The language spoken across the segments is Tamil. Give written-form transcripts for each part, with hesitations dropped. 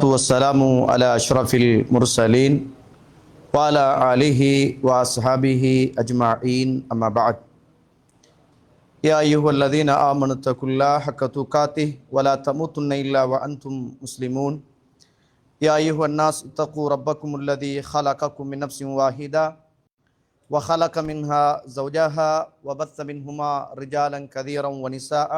والصلاة والسلام على أشرف المرسلين وعلى آله وأصحابه أجمعين أما بعد يا أيها الذين آمنوا اتقوا الله حق تقاته ولا تموتن إلا وأنتم مسلمون يا أيها الناس اتقوا ربكم الذي خلقكم من نفس واحدة وخلق منها زوجها وبث منهما رجالا كثيرا ونساء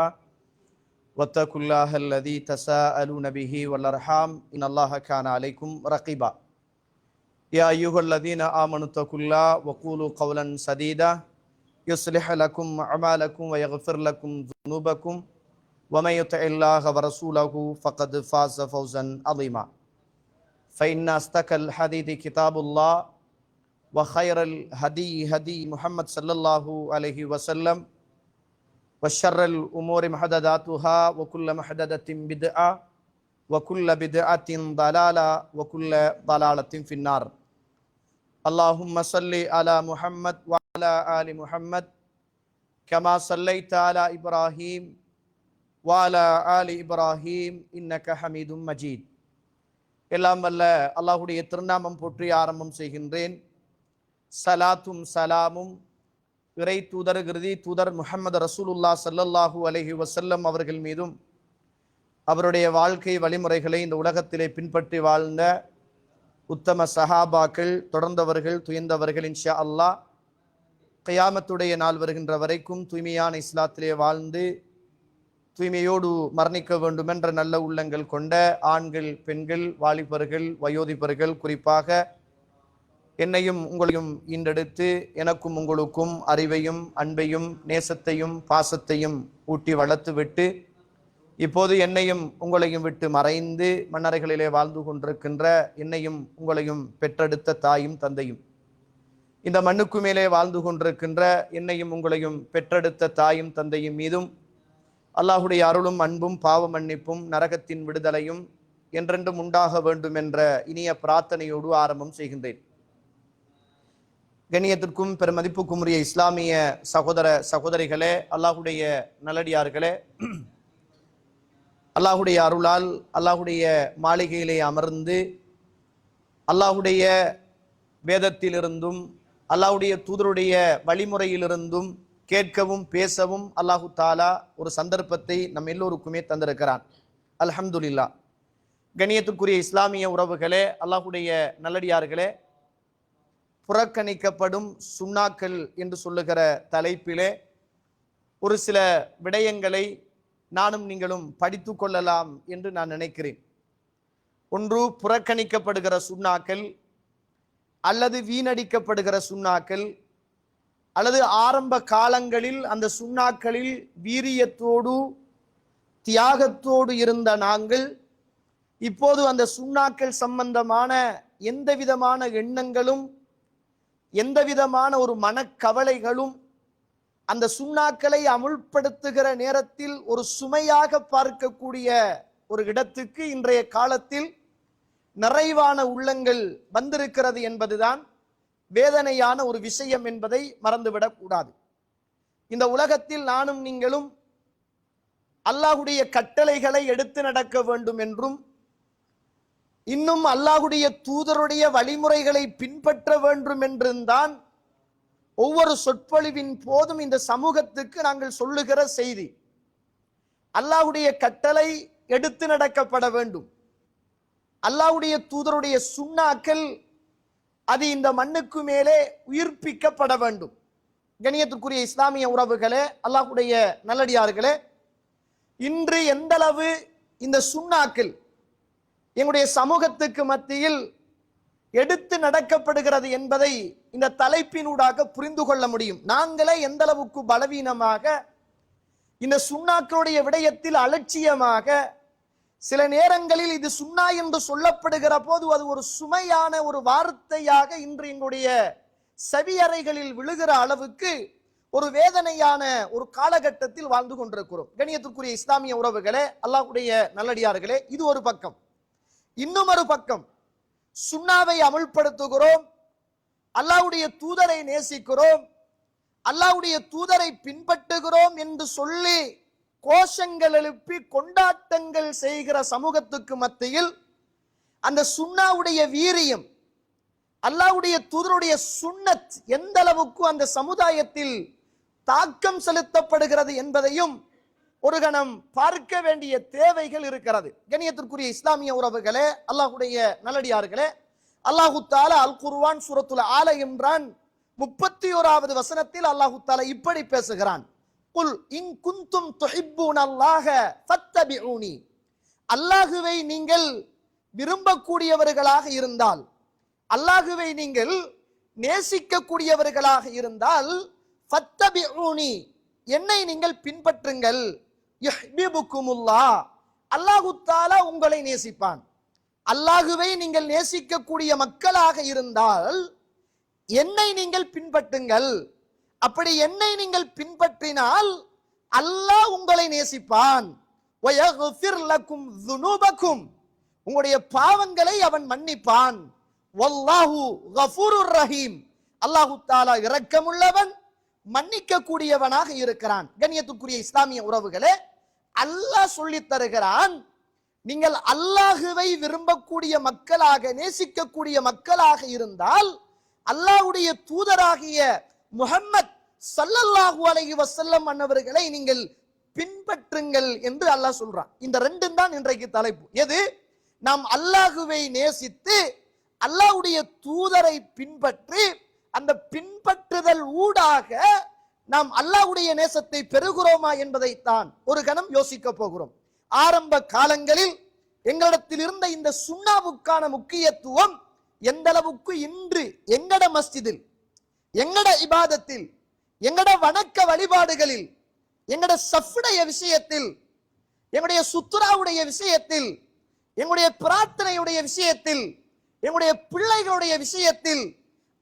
واتقوا الله الذي تساءلون به والأرحام إن الله كان عليكم رقيبا يا أيها الذين آمنوا اتقوا الله وقولوا قولا سديدا يصلح لكم أعمالكم ويغفر لكم ذنوبكم ومن يطع الله ورسوله فقد فاز فوزا عظيما فإن أصدق الحديث كتاب الله وخير الهدي هدي محمد صلى الله عليه وسلم وشر الأمور محدثاتها وكل محدثة بدعة وكل بدعة ضلالة وكل ضلالة في النار اللهم صل على محمد وعلى آل محمد كما صليت على إبراهيم وعلى آل إبراهيم إنك حميد مجيد எல்லாம் வல்ல அல்லாஹ்வுடைய திருநாமம் போற்றி ஆரம்பம் செய்கின்றேன். சலாத்தும் சலாமும் இறை தூதர் கிருதி தூதர் முஹம்மது ரசூலுல்லாஹ் ஸல்லல்லாஹு அலைஹி வஸல்லம் அவர்கள் மீதும் அவருடைய வாழ்க்கை வழிமுறைகளை இந்த உலகத்திலே பின்பற்றி வாழ்ந்த உத்தம சஹாபாக்கள், தொடர்ந்தவர்கள், துயர்ந்தவர்கள் இன்ஷா அல்லாஹ் கியாமத்துடைய நாள் வருகின்ற வரைக்கும் தூய்மையான இஸ்லாத்திலே வாழ்ந்து தூய்மையோடு மரணிக்க வேண்டும் என்ற நல்ல உள்ளங்கள் கொண்ட ஆண்கள், பெண்கள், வாலிபர்கள், வயோதிபர்கள், குறிப்பாக என்னையும் உங்களையும் ஈண்டெடுத்து எனக்கும் உங்களுக்கும் அறிவையும் அன்பையும் நேசத்தையும் பாசத்தையும் ஊட்டி வளர்த்து விட்டு இப்போது என்னையும் உங்களையும் விட்டு மறைந்து மன்னரைகளிலே வாழ்ந்து கொண்டிருக்கின்ற என்னையும் உங்களையும் பெற்றெடுத்த தாயும் தந்தையும், இந்த மண்ணுக்கு மேலே வாழ்ந்து கொண்டிருக்கின்ற என்னையும் உங்களையும் பெற்றெடுத்த தாயும் தந்தையும் மீதும் அல்லாஹுடைய அருளும் அன்பும் பாவ மன்னிப்பும் நரகத்தின் விடுதலையும் என்றென்றும் உண்டாக வேண்டும் என்ற இனிய பிரார்த்தனையோடு ஆரம்பம் செய்கின்றேன். கண்ணியத்திற்கும் பெருமதிப்புக்கும் உரிய இஸ்லாமிய சகோதர சகோதரிகளே, அல்லாஹுடைய நல்லடியார்களே, அல்லாஹுடைய அருளால் அல்லாஹுடைய மாளிகையிலே அமர்ந்து அல்லாஹுடைய வேதத்திலிருந்தும் அல்லாஹுடைய தூதருடைய வழிமுறையிலிருந்தும் கேட்கவும் பேசவும் அல்லாஹு தாலா ஒரு சந்தர்ப்பத்தை நம் எல்லோருக்குமே தந்திருக்கிறான். அல்ஹம்துலில்லாஹ். கண்ணியத்துக்குரிய இஸ்லாமிய உறவுகளே, அல்லாஹுடைய நல்லடியார்களே, புறக்கணிக்கப்படும் சுன்னாக்கள் என்று சொல்லுகிற தலைப்பிலே ஒரு சில விடயங்களை நானும் நீங்களும் படித்து கொள்ளலாம் என்று நான் நினைக்கிறேன். ஒன்று, புறக்கணிக்கப்படுகிற சுன்னாக்கள் அல்லது வீணடிக்கப்படுகிற சுன்னாக்கள் அல்லது ஆரம்ப காலங்களில் அந்த சுன்னாக்களில் வீரியத்தோடு தியாகத்தோடு இருந்த நாங்கள் இப்போது அந்த சுன்னாக்கள் சம்பந்தமான எந்த விதமான எண்ணங்களும் எந்த விதமான ஒரு மனக்கவலைகளும் அந்த சுன்னாக்களை அமுல்படுத்துகிற நேரத்தில் ஒரு சுமையாக பார்க்கக்கூடிய ஒரு இடத்துக்கு இன்றைய காலத்தில் நிறைவான உள்ளங்கள் வந்திருக்கிறது என்பதுதான் வேதனையான ஒரு விஷயம் என்பதை மறந்துவிடக் கூடாது. இந்த உலகத்தில் நானும் நீங்களும் அல்லாஹுடைய கட்டளைகளை எடுத்து நடக்க வேண்டும் என்றும் இன்னும் அல்லாஹுடைய தூதருடைய வழிமுறைகளை பின்பற்ற வேண்டும் என்றுதான் ஒவ்வொரு சொற்பொழிவின் போதும் இந்த சமூகத்துக்கு நாங்கள் சொல்லுகிற செய்தி. அல்லாஹுடைய கட்டளை எடுத்து நடக்கப்பட வேண்டும். அல்லாஹுடைய தூதருடைய சுன்னாக்கள் அது இந்த மண்ணுக்கு மேலே உயிர்ப்பிக்கப்பட வேண்டும். கண்ணியத்துக்குரிய இஸ்லாமிய உறவுகளே, அல்லாஹுடைய நல்லடியார்களே, இன்று எந்தளவு இந்த சுன்னாக்கள் எங்களுடைய சமூகத்துக்கு மத்தியில் எடுத்து நடக்கப்படுகிறது என்பதை இந்த தலைப்பினூடாக புரிந்து கொள்ள முடியும். நாங்களே எந்த அளவுக்கு பலவீனமாக இந்த சுன்னாக்களுடைய விடயத்தில் அலட்சியமாக, சில நேரங்களில் இது சுன்னா என்று சொல்லப்படுகிற போது அது ஒரு சுமையான ஒரு வார்த்தையாக இன்று எங்களுடைய செவியறைகளில் விழுகிற அளவுக்கு ஒரு வேதனையான ஒரு காலகட்டத்தில் வாழ்ந்து கொண்டிருக்கிறோம். கண்ணியத்திற்குரிய இஸ்லாமிய உறவுகளே, அல்லாஹ்வுடைய நல்லடியார்களே, இது ஒரு பக்கம். இன்னும் ஒரு பக்கம், சுன்னாவை அமுல்படுத்துகிறோம், அல்லாஹ்வுடைய தூதரை நேசிக்கிறோம், அல்லாஹ்வுடைய தூதரை பின்பற்றுகிறோம் என்று சொல்லி கோஷங்கள் எழுப்பி கொண்டாட்டங்கள் செய்கிற சமூகத்துக்கு மத்தியில் அந்த சுன்னாவுடைய வீரியம், அல்லாஹ்வுடைய தூதருடைய சுன்னத் எந்த அளவுக்கு அந்த சமுதாயத்தில் தாக்கம் செலுத்தப்படுகிறது என்பதையும் ஒரு கணம் பார்க்க வேண்டிய தேவைகள் இருக்கிறது. கண்ணியத்திற்குரிய இஸ்லாமிய உறவுகளே, அல்லாஹ்வுடைய நல்லடியார்களே, அல்லாஹு தஆலா அல் குர்ஆன் சூரத்துல் ஆல இம்ரான் 31வது வசனத்தில் அல்லாஹு தஆலா இப்படி பேசுகிறான். குல் இன் குன்தும் துஹிப்பூனல்லாஹ ஃபத்தபிஊனி. அல்லாஹ்வை நீங்கள் விரும்பக்கூடியவர்களாக இருந்தால், அல்லாஹ்வை நீங்கள் நேசிக்கக்கூடியவர்களாக இருந்தால், ஃபத்தபிஊனி, என்னை நீங்கள் பின்பற்றுங்கள். யுஹ்பிபுக்குமுல்லாஹ், அல்லாஹு தஆலா உங்களை நேசிப்பான். அல்லாஹ்வை நீங்கள் நேசிக்கக்கூடிய மக்களாக இருந்தால் என்னை நீங்கள் பின்பற்றுங்கள். அப்படி என்னை நீங்கள் பின்பற்றினால் அல்லாஹ் உங்களை நேசிப்பான். வயக்ஃபிர் லக்கும் ذுனூபக்கும், உங்களுடைய பாவங்களை அவன் மன்னிப்பான். வல்லாஹு கஃபூருர் ரஹீம், அல்லாஹு தஆலா இரக்கமுள்ளவன், மன்னிக்க கூடியவனாக இருக்கிறான். கண்ணியத்துக்குரிய இஸ்லாமிய உறவுகளே, அல்லாஹ் சொல்லித் தருகிறான், நீங்கள் அல்லாஹுவை விரும்பக்கூடிய மக்களாக, நேசிக்கக்கூடிய மக்களாக இருந்தால் அல்லாஹ்வுடைய தூதராகிய முஹம்மத் ஸல்லல்லாஹு அலைஹி வஸல்லம் அன்னவர்களை நீங்கள் பின்பற்றுங்கள் என்று அல்லாஹ் சொல்றான். இந்த ரெண்டும் தான் இன்றைக்கு தலைப்பு. எது? நாம் அல்லாஹுவை நேசித்து அல்லாஹ்வுடைய தூதரை பின்பற்றி அந்த பின்பற்றுதல் ஊடாக நாம் அல்லாஹ்வுடைய நேசத்தை பெறுகிறோமா என்பதைத்தான் ஒரு கணம் யோசிக்க போகிறோம். ஆரம்ப காலங்களில் எங்களிடத்தில் இருந்த இந்த சுன்னாவுக்கான முக்கியத்துவம் எந்த அளவுக்கு இன்று எங்கட மஸ்ஜிதில், எங்கட இபாதத்தில், எங்கட வணக்க வழிபாடுகளில், எங்கட சஃப்டைய விஷயத்தில், எங்களுடைய சுத்ராவுடைய விஷயத்தில், எங்களுடைய பிரார்த்தனையுடைய விஷயத்தில், எங்களுடைய பிள்ளைகளுடைய விஷயத்தில்,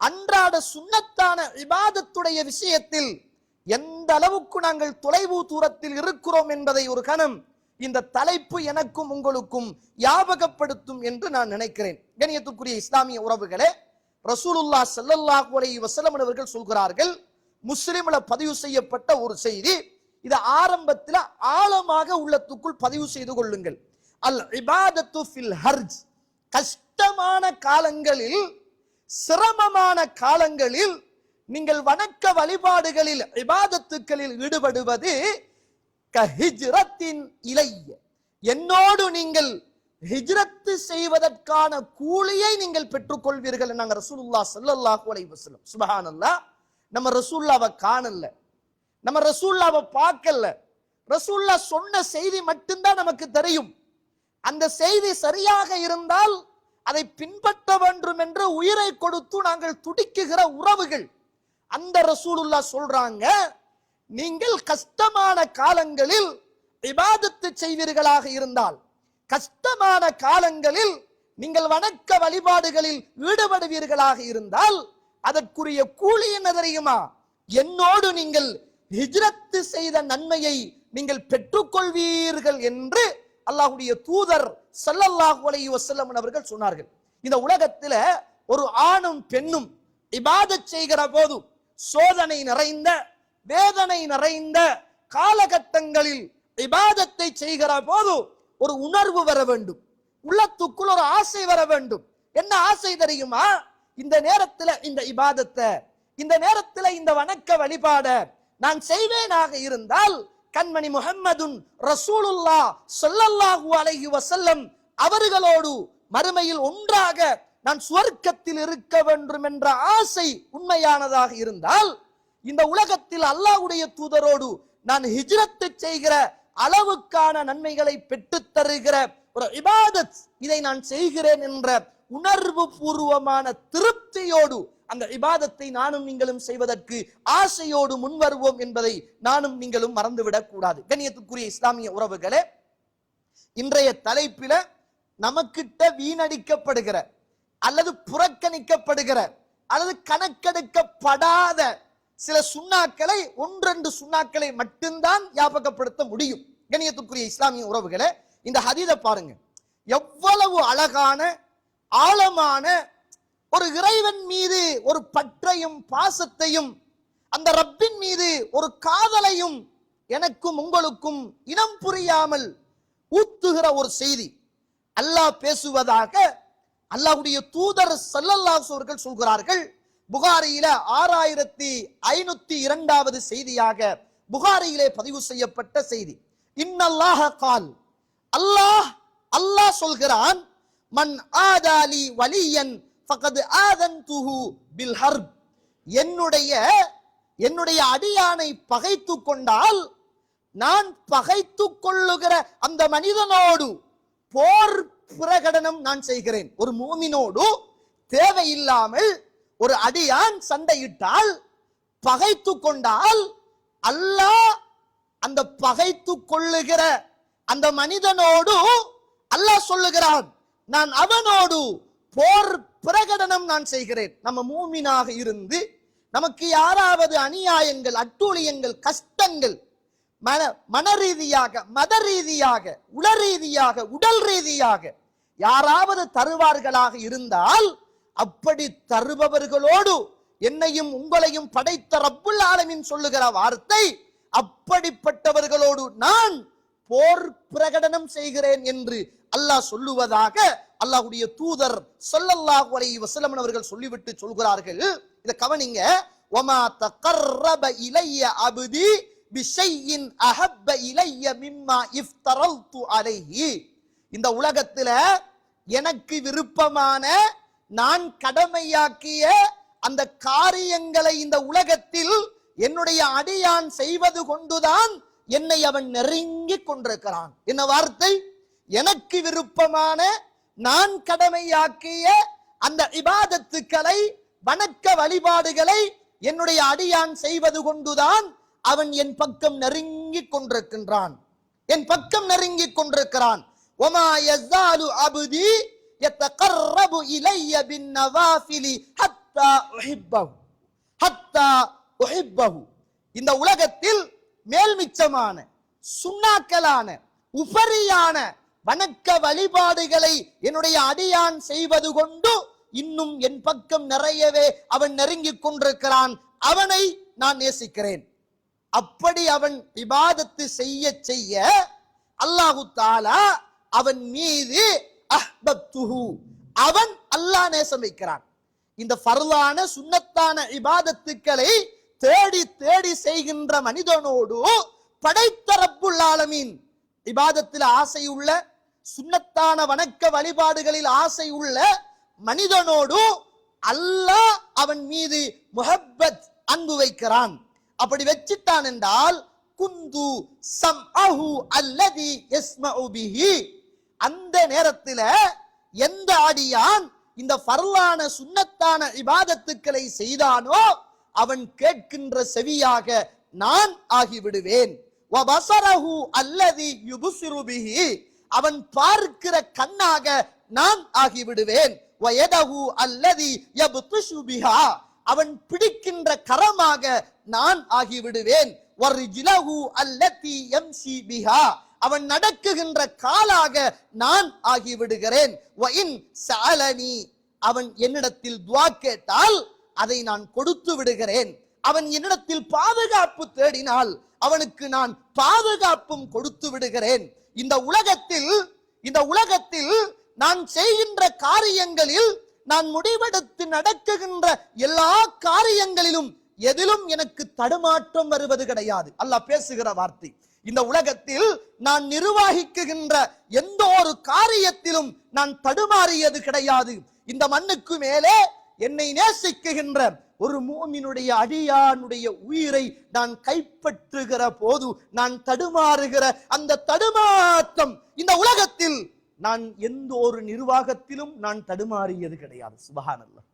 அன்றாட சுன்னத்தான இபாதத்துடைய விஷயத்தில் எந்த அளவுக்கு நாங்கள் தொலைவு தூரத்தில் இருக்கிறோம் என்பதை ஒரு கணம் இந்த தலைப்பு எனக்கும் உங்களுக்கும் ஞாபகப்படுத்தும் என்று நான் நினைக்கிறேன். கண்ணியத்துக்குரிய இஸ்லாமிய உறவுகளே, ரசூலுல்லாஹ் ஸல்லல்லாஹு அலைஹி வஸல்லம் அவர்கள் சொல்கிறார்கள், முஸ்லிம்ல பதிவு செய்யப்பட்ட ஒரு செய்தி, இது ஆரம்பத்தில் ஆழமாக உள்ளத்துக்குள் பதிவு செய்து கொள்ளுங்கள். அல் இபாதத்து ஃபில் ஹர்ஜ், கஷ்டமான காலங்களில், சிரமமான காலங்களில் நீங்கள் வணக்க வழிபாடுகளில், இபாதத்துக்களில் ஈடுபடுவது கஹிஜ்ரத்தின் இலைய, என்னோடு நீங்கள் ஹிஜ்ரத்து செய்வதற்கான கூலியை நீங்கள் பெற்றுக்கொள்வீர்கள் நாங்க ரசூலுல்லாஹ் ஸல்லல்லாஹு அலைஹி வஸல்லம். சுப்ஹானல்லாஹ், நம்ம ரசூலுல்லாஹ்வை காணல, நம்ம ரசூலுல்லாஹ்வை பார்க்கல, ரசூலுல்லாஹ் சொன்ன செய்தி மட்டும்தான் நமக்கு தெரியும். அந்த செய்தி சரியாக இருந்தால் அதை பின்பற்ற வேண்டும் என்று உயிரை கொடுத்து நாங்கள் துடிக்குகிற உறவுகள். அந்த ரசூலுல்லாஹ் சொல்றாங்க, நீங்கள் கஷ்டமான காலங்களில் இபாதத்து செய்வீர்களாக இருந்தால், கஷ்டமான காலங்களில் நீங்கள் வணக்க வழிபாடுகளில் ஈடுபடுவீர்களாக இருந்தால் அதற்குரிய கூலி என்ன தெரியுமா? என்னோடு நீங்கள் ஹிஜ்ரத்து செய்த நன்மையை நீங்கள் பெற்றுக்கொள்வீர்கள் என்று அல்லாஹ்வுடைய தூதர் ஸல்லல்லாஹு அலைஹி வஸல்லம் அவர்கள் சொன்னார்கள். இந்த உலகத்துல ஒரு ஆணும் பெண்ணும் இபாதத் செய்கிற போது சோதனை நிறைந்த, வேதனை நிறைந்த காலகட்டங்களில் இபாதத்தை செய்கிற போது ஒரு உணர்வு வர வேண்டும், உள்ளத்துக்குள் ஒரு ஆசை வர வேண்டும். என்ன ஆசை தெரியுமா? இந்த நேரத்தில் இந்த இபாதத்தை, இந்த நேரத்தில் இந்த வணக்க வழிபாட நான் செய்வேனாக இருந்தால் கண்மணி முஹம்மதுன் ரசூலுல்லாஹ் ஸல்லல்லாஹு அலைஹி வஸல்லம் அவர்களோடு மறுமையில் ஒன்றாக நான் சுவர்க்கத்தில் இருக்க வேண்டும் என்ற ஆசை உண்மையானதாக இருந்தால், இந்த உலகத்தில் அல்லாஹ்வுடைய தூதரோடு நான் ஹிஜ்ரத்து செய்கிற அளவுக்கான நன்மைகளை பெற்றுத் தருகிற ஒரு இபாதத், இதை நான் செய்கிறேன் என்ற உணர்வு பூர்வமான திருப்தியோடு அந்த இபாதத்தை நானும் நீங்களும் செய்வதற்கு ஆசையோடு முன்வருவோம் என்பதை நானும் நீங்களும் மறந்துவிடக் கூடாது. கண்ணியத்துக்குரிய இஸ்லாமிய உறவுகளே, இன்றைய தலைப்பில நமக்கிட்ட வீணடிக்கப்படுகிற அல்லது புறக்கணிக்கப்படுகிற அல்லது கணக்கெடுக்கப்படாத சில சுண்ணாக்களை, ஒன்றெண்டு சுண்ணாக்களை மட்டும்தான் ஞாபகப்படுத்த முடியும். கண்ணியத்துக்குரிய இஸ்லாமிய உறவுகளே, இந்த ஹதீஸை பாருங்க, எவ்வளவு அழகான ஆழமான ஒரு இறைவன் மீது ஒரு பற்றையும் பாசத்தையும், அந்த ரப்பின் மீது ஒரு காதலையும் எனக்கும் உங்களுக்கும் இனம் புரியாமல் ஊத்துகிற ஒரு செய்தி. அல்லாஹ் பேசுவதாக அல்லாஹ்வுடைய தூதர் ஸல்லல்லாஹு அலைஹி அவர்கள் சொல்கிறார்கள், புகாரியில 6502வது செய்தியாக புகாரியிலே பதிவு செய்யப்பட்ட செய்தி. இன்னல்லாஹ கால், அல்லாஹ் சொல்கிறான், மன் ஆதாலி வலியன் ஃபகத் ஆதன்துஹு பில் ஹர்ப், என்னுடைய அடியானை பகைத்து கொண்டால் நான் பகைத்து கொள்ளுகிற அந்த மனிதனோடு போர் பிரகடனம் நான் செய்கிறேன். ஒரு மூமினோடு தேவையில்லாமல் ஒரு அடியான் சண்டையிட்டால், பகைத்து கொண்டால், அல்லாஹ் அந்த பகைத்து கொள்ளுகிற அந்த மனிதனோடு அல்லாஹ் சொல்லுகிறான், நான் அவனோடு போர் பிரகடனம் நான் செய்கிறேன். நம்ம மூமினாக இருந்து நமக்கு யாராவது அநியாயங்கள், அட்டூழியங்கள், கஷ்டங்கள், மன ரீதியாக, மத ரீதியாக, உள ரீதியாக, உடல் ரீதியாக யாராவது தருவார்களாக இருந்தால், அப்படி தருபவர்களோடு என்னையும் உங்களையும் படைத்த ரப்புல் ஆலமீன் சொல்லுகிற வார்த்தை, அப்படிப்பட்டவர்களோடு நான் போர் பிரகடனம் செய்கிறேன் என்று அல்லாஹ் சொல்லுவதாக அல்லாஹ்வுடைய தூதர் ஸல்லல்லாஹு அலைஹி வஸல்லம் அவர்கள் சொல்லிவிட்டு சொல்கிறார்கள். இத கவனிங்க. வமா தகர்ரப இலைய அப்தி பிஷையின் அஹப்ப இலைய மிம்மா இஃப்தரல்து அலைஹி, இந்த உலகத்துல எனக்கு விருப்பமான நான் கடமையாக்கிய அந்த காரியங்களை இந்த உலகத்தில் என்னுடைய அடியான் செய்வது கொண்டுதான் என்னை அவன் நெருங்கி கொண்டிருக்கிறான். என்ன வார்த்தை? எனக்கு விருப்பமான நான் கடமையாக்கிய அந்த இபாதத்துக்களை, வணக்க வழிபாடுகளை என்னுடைய அடியான் செய்வது கொண்டுதான் அவன் என் பக்கம் நெருங்கி கொண்டிருக்கின்றான், என் பக்கம் நெருங்கி கொண்டிருக்கிறான். وما يزال عبدي يتقرب الي بالنوافل حتى احبه. இந்த உலகத்தில் மேல்மிச்சமான, சுன்னாக்களான, உபரியான வணக்க வழிபாடுகளை என்னுடைய அடியான் செய்வது கொண்டு இன்னும் என் பக்கம் நிறையவே அவன் நெருங்கி கொண்டிருக்கிறான், அவனை நான் நேசிக்கிறேன். அப்படி அவன் இபாதத்து செய்ய செய்ய அல்லாஹு தஆலா அவன் மீது அஹ்பப்துஹு, அவன் அல்லாஹ் நேசம் வைக்கிறான். இந்த ஃபர்லான சுன்னத்தான இபாதத்துக்களை தேடி தேடி செய்கின்ற மனிதனோடு படைத்த ரப்புல் ஆலமீன் இபாதத்தில் ஆசையுள்ள, சுன்னத்தான வணக்க வழிபாடுகளில் ஆசை உள்ள மனிதனோடு அல்லாஹ் அவன் மீது முஹப்பத், அன்பு வைக்கிறான். அப்படி வச்சிட்டான் என்றால் குந்து சம்அஹு அல்லதி யஸ்மஉ பிஹி, அந்த நேரத்தில் எந்த அடியான் இந்த ஃபர்லான சுன்னத்தான இபாதத்துக்களை செய்தானோ அவன் கேட்கின்ற செவியாக நான் ஆகிவிடுவேன். வபஸரஹு அல்லதி யுப்ஸிரு பிஹி, அவன் பார்க்கிற கண்ணாக நான் ஆகிவிடுவேன். வயதஹு அல்லதி யப்திஷு பிஹா, அவன் பிடிக்கின்ற கரமாக நான் ஆகிவிடுவேன். வர்ஜிலஹு அல்லதி யம்ஷி பிஹா, அவன் நடக்குகின்ற காலாக நான் ஆகிவிடுகிறேன். வஇன் சஅலனி, அவன் என்னிடத்தில் துஆ கேட்டால் அதை நான் கொடுத்து விடுகிறேன். அவன் என்னிடத்தில் பாதுகாப்பு தேடினால் அவனுக்கு நான் பாதுகாப்பும் கொடுத்து விடுகிறேன். இந்த உலகத்தில் நான் செய்கின்ற காரியங்களில், நான் முடிவெடுத்து நடக்குகின்ற எல்லா காரியங்களிலும் எதிலும் எனக்கு தடுமாற்றம் வருவது கிடையாது. அல்லாஹ் பேசுகிற வார்த்தை. இந்த உலகத்தில் நான் நிர்வகிக்குகின்ற எந்த ஒரு காரியத்திலும் நான் தடுமாறியது கிடையாது. இந்த மண்ணுக்கு மேலே என்னை நேசிக்குகின்ற ஒரு மூமினுடைய அடியானுடைய உயிரை நான் கைப்பற்றுகிற போது நான் தடுமாறுகிற அந்த தடுமாற்றம், இந்த உலகத்தில் நான் எந்த ஒரு நிர்வாகத்திலும் நான் தடுமாறியது கிடையாது. சுப்ஹானல்லாஹ்.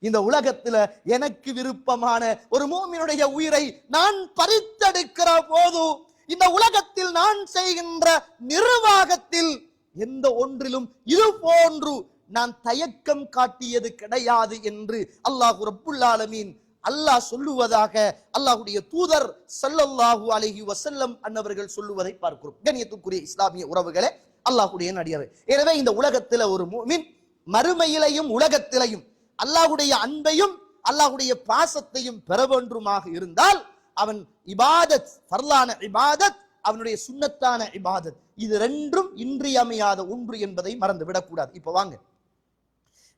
இந்த உலகத்துல எனக்கு விருப்பமான ஒரு மூமினுடைய உயிரை நான் பறித்தெடுக்கிற போது, இந்த உலகத்தில் நான் செய்கின்ற நிர்வாகத்தில் எந்த ஒன்றிலும் இது போன்று நான் தயக்கம் காட்டியது கிடையாது என்று அல்லாஹ் ரப்புல் ஆலமீன் அல்லாஹ் சொல்லுவதாக அல்லாஹ்வுடைய தூதர் ஸல்லல்லாஹு அலைஹி வஸல்லம் அன்னவர்கள் சொல்லுவதை பார்க்கிறோம். கண்ணியத்துக்குரிய இஸ்லாமிய உறவுகளே, அல்லாஹ்வுடைய நடிகரே, எனவே இந்த உலகத்துல ஒரு முஃமின் மறுமையிலையும் உலகத்திலையும் அல்லாஹ்வுடைய அன்பையும் அல்லாஹ்வுடைய பாசத்தையும் பெற வேண்டுமாக இருந்தால் அவன் இபாதத், ஃபர்லான இபாதத், அவனுடைய சுன்னத்தான இபாதத், இது ரெண்டும் இன்றியமையாத ஒன்று என்பதை மறந்து விடக்கூடாது. இப்ப வாங்க,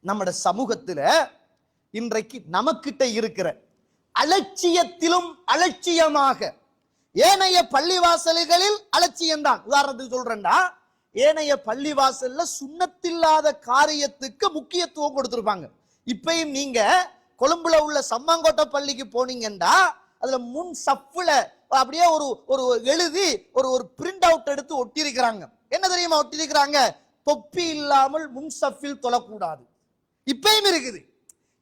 நம்மட சமூகத்துல இன்றைக்கு நமக்கிட்ட இருக்கிற அலட்சியத்திலும் அலட்சியமாக ஏனைய பள்ளிவாசல்களில் அலட்சியம்தான். உதாரணத்துக்கு சொல்றேன்டா, ஏனைய பள்ளிவாசல்ல சுன்னத்தில்லாத காரியத்துக்கு முக்கியத்துவம் கொடுத்திருப்பாங்க. இப்பயும் நீங்க கொழும்புல உள்ள சம்மாங்கோட்டை பள்ளிக்கு போனீங்கன்னா அதுல முன் சப்புல அப்படியே ஒரு எழுதி ஒரு பிரிண்ட் அவுட் எடுத்து ஒட்டி இருக்கிறாங்க. என்ன தெரியுமா ஒட்டி இருக்கிறாங்க? தொப்பி இல்லாமல் முன் சஃபில் தொழக்கூடாது. இப்பயும் இருக்குது,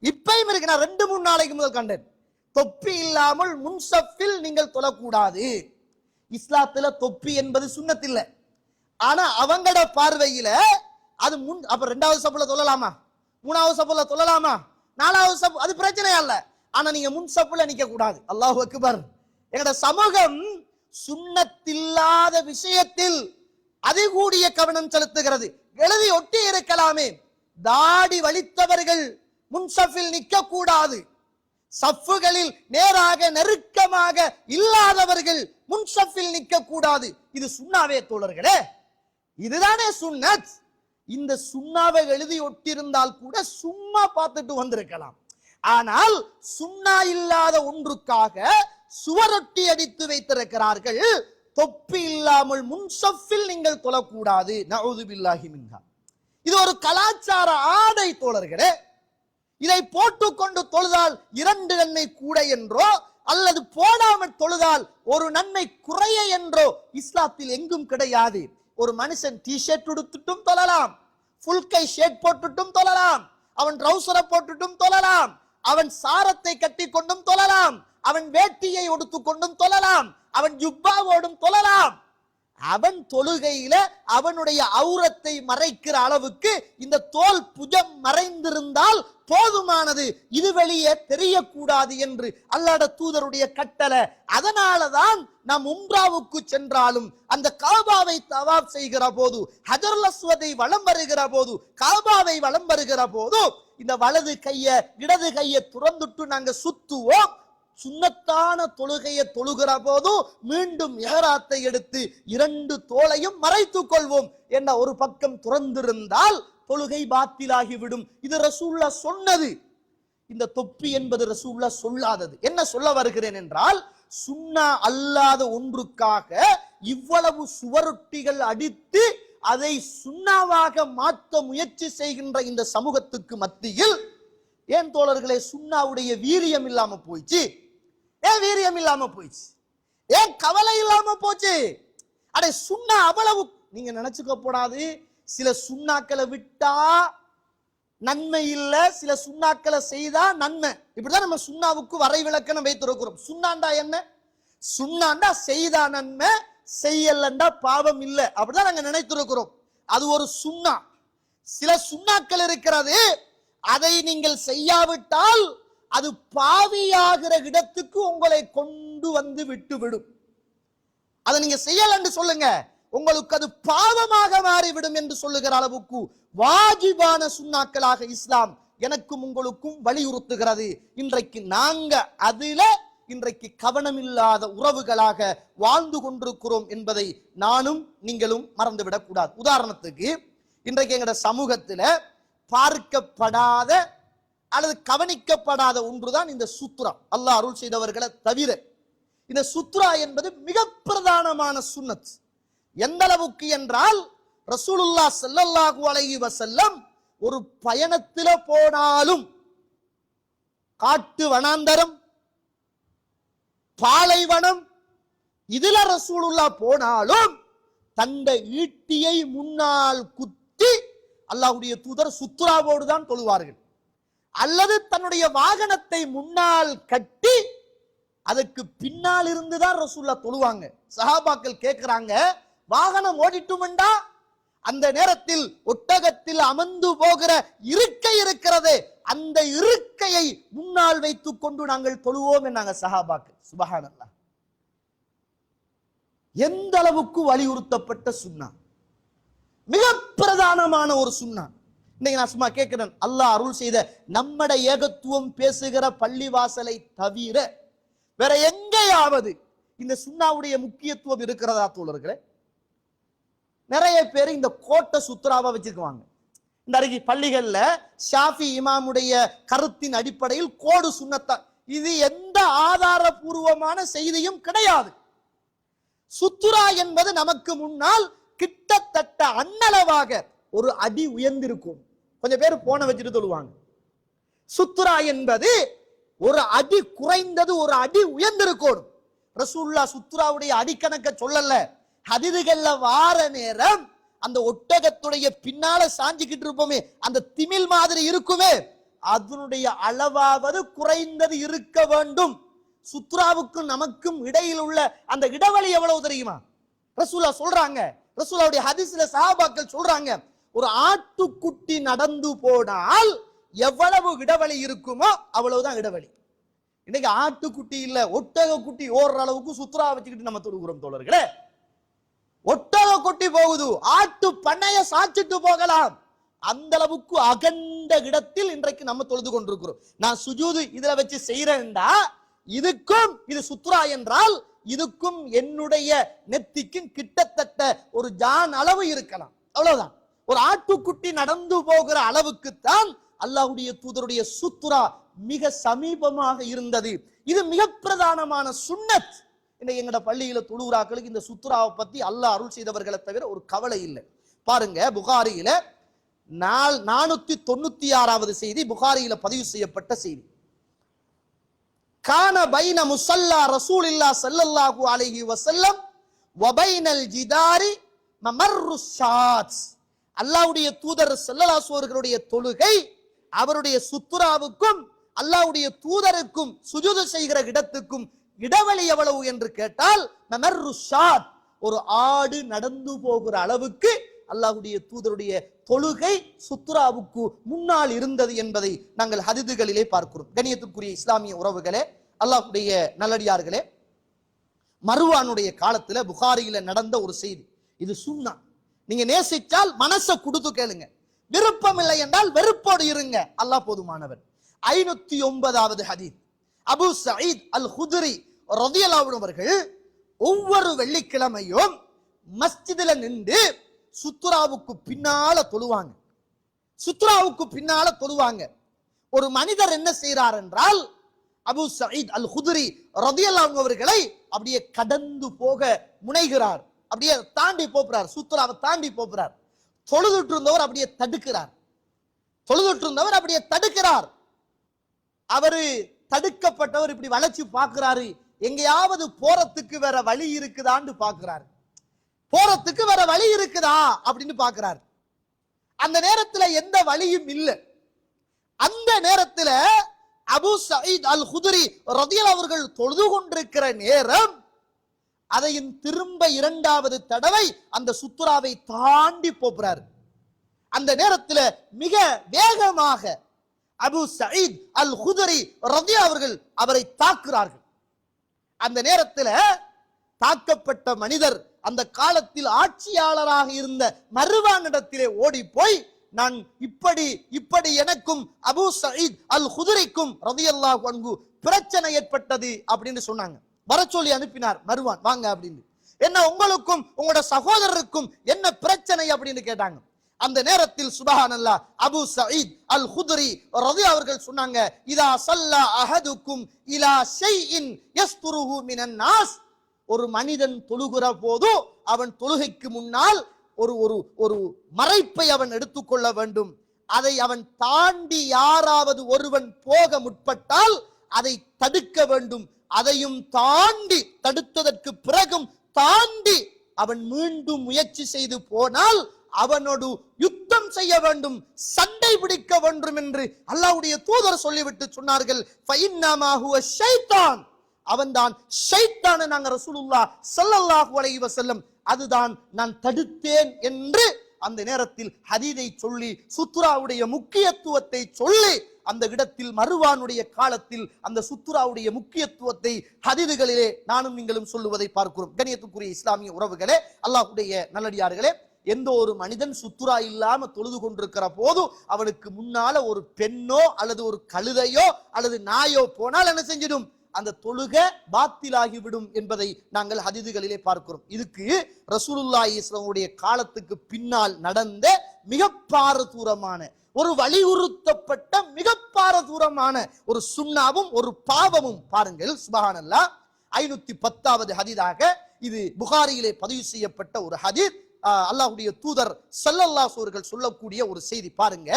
இப்பயும் இருக்கு. நான் 2-3 நாளைக்கு முதல் கண்டேன். தொப்பி இல்லாமல் முன் சஃபில் நீங்கள் தொழக்கூடாது. இஸ்லாத்துல தொப்பி என்பது சுன்னத் இல்லை. ஆனா அவங்களோட பார்வையில அது முன். அப்ப 2வது சப்புல தொழலாமா? 3வது சப்புல தொழலாமா? 4வது சப்பு அது பிரச்சனை அல்ல. ஆனா நீங்க முன் சப்புல நிக்க கூடாது. அல்லாஹு அக்பர். எங்கட சமூகம் சுன்னத்தில்லாத விஷயத்தில் அதிகூடிய கவனம் செலுத்துகிறது. எழுதி ஒட்டி இருக்கலாமே, தாடி வலித்தவர்கள் முன்சஃபில் நிக்க கூடாது, சஃப்புகளில் நேராக நெருக்கமாக இல்லாதவர்கள் முன்சஃபில் நிக்க கூடாது. இது சுன்னாவே தோழர்களே, இதுதானே சுன்னத். இந்த சுன்னாவை எழுதி ஒட்டியிருந்தால் கூட சும்மா பார்த்துட்டு வந்திருக்கலாம். ஆனால் சுன்னா இல்லாத ஒன்றுக்காக சுவரொட்டி அடித்து வைத்திருக்கிறார்கள். தொப்பி இல்லாமல் முன்சஃபில் நீங்கள் தொழக்கூடாது. நஊது பில்லாஹி மின்ஹா. இது ஒரு கலாச்சார ஆடை தோழர்களே. இதை போட்டுக்கொண்டு தொழுதால் 2 நன்மை கூட என்றோ அல்லது போடாமல் தொழுதால் 1 நன்மை குறைய என்றோ இஸ்லாத்தில் எங்கும் கிடையாது. ஒரு மனுஷன் டி-ஷர்ட் உடுத்துட்டும் தொழலாம், ஃபுல் கை ஷர்ட் போட்டுட்டும் தொழலாம், அவன் ட்ரௌசரை போட்டுட்டும் தொழலாம், அவன் சாரத்தை கட்டி கொண்டும் தொழலாம், அவன் வேட்டியை உடுத்து கொண்டும் தொழலாம், அவன் ஜுப்பாவோடும் தொழலாம். அவன் தொழுகையில அவனுடைய ஔரத்தை மறைக்கிற அளவுக்கு இந்த தோல் புஜம் மறைந்திருந்தால் போதுமானது, இது வெளியே தெரியக்கூடாது என்று அல்லாஹ்வுடைய தூதருடைய கட்டளை. அதனாலதான் நாம் உம்ராவுக்கு சென்றாலும் அந்த காபாவை தவாப் செய்கிற போது, ஹஜருல் அஸ்வதை வலம் வருகிற போது, காபாவை வலம் வருகிற போது இந்த வலது கைய இடது கையை துறந்துட்டு நாங்க சுத்துவோம். சுன்னத்தான தொழுகையை தொழுகிற போது மீண்டும் இஹ்ராத்தை எடுத்து 2 தோளையும் மறைத்துக் கொள்வோம். என்ன ஒரு பக்கம் துறந்திருந்தால் தொழுகை பாத்திலாகிவிடும். இது ரசூலுல்லாஹ் சொன்னது. இந்த தொப்பி என்பது ரசூலுல்லாஹ் சொல்லாதது. என்ன சொல்ல வருகிறேன் என்றால், சுன்னா அல்லாத ஒன்றுக்காக இவ்வளவு சுவரொட்டிகள் அடித்து அதை சுன்னாவாக மாற்ற முயற்சி செய்கின்ற இந்த சமூகத்துக்கு மத்தியில் ஏன் தோழர்களே சுன்னாவுடைய வீரியம் இல்லாம போயிச்சு? ஏன் வீரியம் இல்லாம போயிச்சு? ஏன் கவலை இல்லாம போச்சு? அடே சுன்னா அவ்வளவு நீங்க நினைச்சுக்க கூடாது. சில சுண்ணாக்களை விட்டா நன்மை இல்ல, சில சுண்ணாக்களை செய்தா நன்மை. இப்படிதான் நம்ம சுண்ணாவுக்கு வரை விளக்கணம் வைத்திருக்கிறோம். சுண்ணாண்டா என்ன? சுண்ணாண்டா செய்தா நன்மை, செய்யலண்டா பாவம் இல்ல. அப்படிதான் நாங்க நினைத்திருக்கிறோம். அது ஒரு சுண்ணா. சில சுண்ணாக்கள் இருக்கிறது, அதை நீங்கள் செய்யாவிட்டால் அது பாவியாகிற இடத்துக்கு உங்களை கொண்டு வந்து விட்டுவிடும். அதை நீங்க செய்யலன்னு சொல்லுங்க, உங்களுக்கு அது பாவமாக மாறிவிடும் என்று சொல்லுகிற அளவுக்கு வாஜிபான சுண்ணாக்களாக இஸ்லாம் எனக்கும் உங்களுக்கும் வலியுறுத்துகிறது. இன்றைக்கு நாங்க அதில இன்றைக்கு கவனமில்லாத உறவுகளாக வாழ்ந்து கொண்டிருக்கிறோம் என்பதை நானும் நீங்களும் மறந்துவிடக் கூடாது. உதாரணத்துக்கு இன்றைக்கு எங்களோட சமூகத்துல பார்க்கப்படாத அல்லது கவனிக்கப்படாத ஒன்றுதான் இந்த சுத்ரா. அல்லாஹ் அருள் செய்தவர்களை தவிர இந்த சுத்ரா என்பது மிக பிரதானமான சுன்னத். எந்த அளவுக்கு என்றால், ரசூலுல்லாஹ் ஸல்லல்லாஹு அலைஹி வஸல்லம் ஒரு பயணத்தில போனாலும், காட்டு வனாந்தரம், பாலைவனம், இதுல ரசூலுல்லாஹ் போனாலும் தந்த ஈட்டியை முன்னால் குத்தி அல்லாஹ்வுடைய தூதர் சுத்ராவோடு தான் தொழுவார்கள். அல்லது தன்னுடைய வாகனத்தை முன்னால் கட்டி அதுக்கு பின்னால் இருந்துதான் ரசூலுல்லாஹ் தொழுவாங்க. சஹாபாக்கள் கேட்கிறாங்க, வாகனம் ஓடிட்டுமெண்டா அந்த நேரத்தில் ஒட்டகத்தில் அமர்ந்து போகிற இருக்கை இருக்கிறதே, அந்த இருக்கையை முன்னால் வைத்துக் கொண்டு நாங்கள் தொழுவோம் என்னாங்க சஹாபாக்கள். சுபஹானல்லாஹ். எந்த அளவுக்கு வலியுறுத்தப்பட்ட சுன்னா, மிக பிரதானமான ஒரு சுன்னா. இன்னைக்கு நான் சும்மா கேட்கிறேன், அல்லாஹ் அருள் செய்த நம்மட ஏகத்துவம் பேசுகிற பள்ளிவாசலை தவிர வேற எங்கேயாவது இந்த சுன்னாவுடைய முக்கியத்துவம் இருக்கிறதா தோழர்களே? நிறைய பேர் இந்த கோட்டை சுத்ராவா வச்சிருக்குவாங்க. இன்றைக்கு பள்ளிகள்ல ஷாஃபி இமாமுடைய கருத்தின் அடிப்படையில் கோடு சுன்னத்தா, இது எந்த ஆதாரபூர்வமான செய்தியும் கிடையாது. சுத்துரா என்பது நமக்கு முன்னால் கிட்டத்தட்ட அன்னளவாக ஒரு அடி உயர்ந்திருக்கும். கொஞ்சம் பேர் போன வச்சுட்டு சொல்லுவாங்க. சுத்துரா என்பது ஒரு அடி குறைந்தது ஒரு அடி உயர்ந்திருக்கும். ரசூலுல்லாஹ் சுத்துராவுடைய அடிக்கணக்க சொல்லல. ஹதீதுகள்ல வார நேரம் அந்த ஒட்டகத்துடைய பின்னால சாஞ்சிக்கிட்டு இருப்போமே, அந்த திமில் மாதிரி இருக்குமே, அதனுடைய அளவாவது குறைந்தது இருக்க வேண்டும். சுத்ராவுக்கும் நமக்கும் இடையில் உள்ள அந்த இடைவெளி எவ்வளவு தெரியுமா? ரசூலுல்லாஹ் சொல்றாங்க, ரசூலுல்லாஹ்வுடைய ஹதீஸ்ல சஹாபாக்கள் சொல்றாங்க, ஒரு ஆட்டுக்குட்டி நடந்து போனால் எவ்வளவு இடைவெளி இருக்குமோ அவ்வளவுதான் இடைவெளி. இன்னைக்கு ஆட்டுக்குட்டி இல்ல, ஒட்டக குட்டி ஓடுற அளவுக்கு சுத்ரா வச்சுக்கிட்டு நம்ம தொழுகிறோம் தோழர்களே. ஒட்டக குட்டி போகுது, ஆட்டு பண்ணைய சாச்சிட்டு போகலாம், அந்த அளவுக்கு அகண்ட இடத்தில் இன்றைக்கு நம்ம தொழுது கொண்டிருக்கிறோம். நான் சுஜூது இதுல வச்சு செய்யறேன்டா, இதுக்கும் இது சுத்ரா என்றால் இதுக்கும் என்னுடைய நெத்திக்கும் கிட்டத்தட்ட ஒரு ஜான் அளவு இருக்கலாம், அவ்வளவுதான். ஒரு ஆட்டுக்குட்டி நடந்து போகிற அளவுக்குத்தான் அல்லாஹ்வுடைய தூதருடைய சுத்ரா மிக சமீபமாக இருந்தது. இது மிக பிரதானமான சுன்னத். இன்னைக்கு எங்கட பள்ளியில தொழுகிறாக்களுக்கு இந்த சுத்ராவை பத்தி அல்லாஹ் அருள் செய்தவர்களை தவிர ஒரு கவலை இல்லை. பாருங்க, புகாரியில 496வது செய்தி, புகாரியில பதிவு செய்யப்பட்ட செய்தி. கான பைன முஸல்லா ரசூலில்லாஹ் ஸல்லல்லாஹு அலைஹி வஸல்லம் வ பைனல் ஜிதாரி மமர்ரு ஷாத். அல்லாஹ்வுடைய தூதர் ஸல்லல்லாஹு அலைஹி அவர்களுடைய தொழுகை, அவருடைய சுத்ராவுக்கும் அல்லாஹ்வுடைய தூதருக்கும் சுஜூது செய்கிற இடத்துக்கும் இடைவெளி எவ்வளவு என்று கேட்டால் மமர்ரு ஷாத், ஒரு ஆடு நடந்து போகிற அளவுக்கு அல்லாஹ்வுடைய தூதருடைய தொழுகை சுத்ராவுக்கு முன்னால் இருந்தது என்பதை நாங்கள் ஹதீதுகளிலே பார்க்கிறோம். கண்ணியத்துக்குரிய இஸ்லாமிய உறவுகளே, அல்லாஹ்வுடைய நல்லடியார்களே, மர்வானுடைய காலத்துல புகாரியில நடந்த ஒரு செய்தி. இது சுன்னா. நீங்க நேசிச்சால் மனசை கொடுத்து கேளுங்க, விருப்பம் இல்லை என்றால் வெறுப்போடு இருங்க, அல்லாஹ் போதுமானவன். 509வது ஹதீஸ். அபு சயீத் அல் குத்ரி ரலியல்லாஹு அன்ஹு அவர்கள் ஒவ்வொரு வெள்ளிக்கிழமையும் மஸ்ஜிதுல நின்று சுத்ராவுக்கு பின்னால தொழுவாங்க. சுத்ராவுக்கு பின்னால தொழுவாங்க. ஒரு மனிதர் என்ன செய்யறார் என்றால், அபு சயீத் அல் குத்ரி ரலியல்லாஹு அன்ஹு அவர்களை அப்படியே கடந்து போக முனைகிறார், அப்படியே தாண்டி போகிறார், சுத்ராவை தாண்டி போகிறார். தொழுதுட்டு இருந்தவர் அப்படியே தடுக்கிறார், தொழுதுட்டு இருந்தவர் அப்படியே தடுக்கிறார். அவரு தடுக்கப்பட்டவர் இப்படி வளைச்சு பார்க்கிறாரு, எங்கேயாவது போறதுக்கு வேற வழி இருக்குதான்னு பார்க்கிறாரு, போறதுக்கு வேற வழி இருக்குதா அப்படின்னு பார்க்கிறார். அந்த நேரத்துல எந்த வழியும் இல்லை. அந்த நேரத்துல அபு சயீத் அல் குத்ரி ரலியல்லாஹு அவர்கள் தொழுது கொண்டிருக்கிற நேரம், அதையும் திரும்ப 2வது தடவை அந்த சுத்ராவை தாண்டி போகிறார். அந்த நேரத்தில் மிக வேகமாக அபு சயீத் அல் குத்ரி ரலியல்லாஹு அவர்கள் அவரை தாக்குகிறார்கள். அந்த நேரத்தில் தாக்கப்பட்ட மனிதர் அந்த காலத்தில் ஆட்சியாளராக இருந்த மர்வானிடத்திலே ஓடி போய், நான் இப்படி எனக்கும் அபு சயீத் அல் குத்ரிக்கும் ரலியல்லாஹு அன்ஹு பிரச்சனை ஏற்பட்டது அப்படின்னு சொன்னாங்க. வர சொல்லி அனுப்பினார் மர்வான், வாங்க அப்படின்னு. என்ன உங்களுக்கும் உங்களோட சகோதரருக்கும் என்ன பிரச்சனை அப்படின்னு கேட்டாங்க. அந்த நேரத்தில் சுப்ஹானல்லாஹ் அபு சயீத் அல் குத்ரி ரலியல்லாஹு அவர்கள் சொன்னாங்க, இதா ஸல்லா அஹதுக்கும் இலா ஷைஇன் யஸ்துருஹு மினன் நாஸ், ஒரு மனிதன் தொழுகிற போது அவன் தொழுகைக்கு முன்னால் ஒரு மறைப்பை அவன் எடுத்துக்கொள்ள வேண்டும். அதை அவன் தாண்டி யாராவது ஒருவன் போக முற்பட்டால் அதை தடுக்க வேண்டும். அதையும் தாண்டி, தடுத்ததற்கு பிறகும் தாண்டி அவன் மீண்டும் முயற்சி செய்து போனால் அவனோடு யுத்தம் செய்ய வேண்டும், சண்டை பிடிக்க வேண்டும் என்று அல்லாஹ்வுடைய தூதர் சொல்லிவிட்டு சொன்னார்கள். ஃபஇன்னமா ஹுவ ஷைத்தான், அவன்தான் ஷைத்தான். நாங்க ரசூலுல்லாஹ் ஸல்லல்லாஹு அலைஹி வஸல்லம் அதுதான் நான் தடுத்தேன் என்று அந்த நேரத்தில் ஹதீதை சொல்லி சுத்ராவுடைய முக்கியத்துவத்தை சொல்லி அந்த இடத்தில் மர்வானுடைய காலத்தில் அந்த சுத்ராவுடைய முக்கியத்துவத்தை ஹதீதுகளிலே நானும் நீங்களும் சொல்லுவதை பார்க்கிறோம். கண்ணியத்துக்குரிய இஸ்லாமிய உறவுகளே, அல்லாஹ்வுடைய நல்லடியார்களே, எந்த ஒரு மனிதன் சுத்ரா இல்லாம தொழுது கொண்டிருக்கிற போது அவனுக்கு முன்னால ஒரு பெண்ணோ அல்லது ஒரு கழுதையோ அல்லது நாயோ போனால் என்ன செஞ்சிடும், அந்த தொழுகை பாத்திலாகிவிடும் என்பதை நாங்கள் ஹதீதுகளிலே பார்க்கிறோம். இதுக்கு ரசூலுல்லாஹி ஸல்லல்லாஹு அலைஹி வஸல்லம் காலத்துக்கு பின்னால் நடந்த மிக பாரதூரமான ஒரு வலியுறுத்தப்பட்ட மிக பாரதூரமான ஒரு சுன்னாவும் ஒரு பாவமும் பாருங்கள். சுப்ஹானல்லாஹ். 510வது ஹதீஸாக இது புகாரியிலே பதிவு செய்யப்பட்ட ஒரு ஹதீஸ். அல்லாஹ்வுடைய தூதர் ஸல்லல்லாஹு அலைஹி வஸல்லம் சொல்லக்கூடிய ஒரு செய்தி பாருங்க.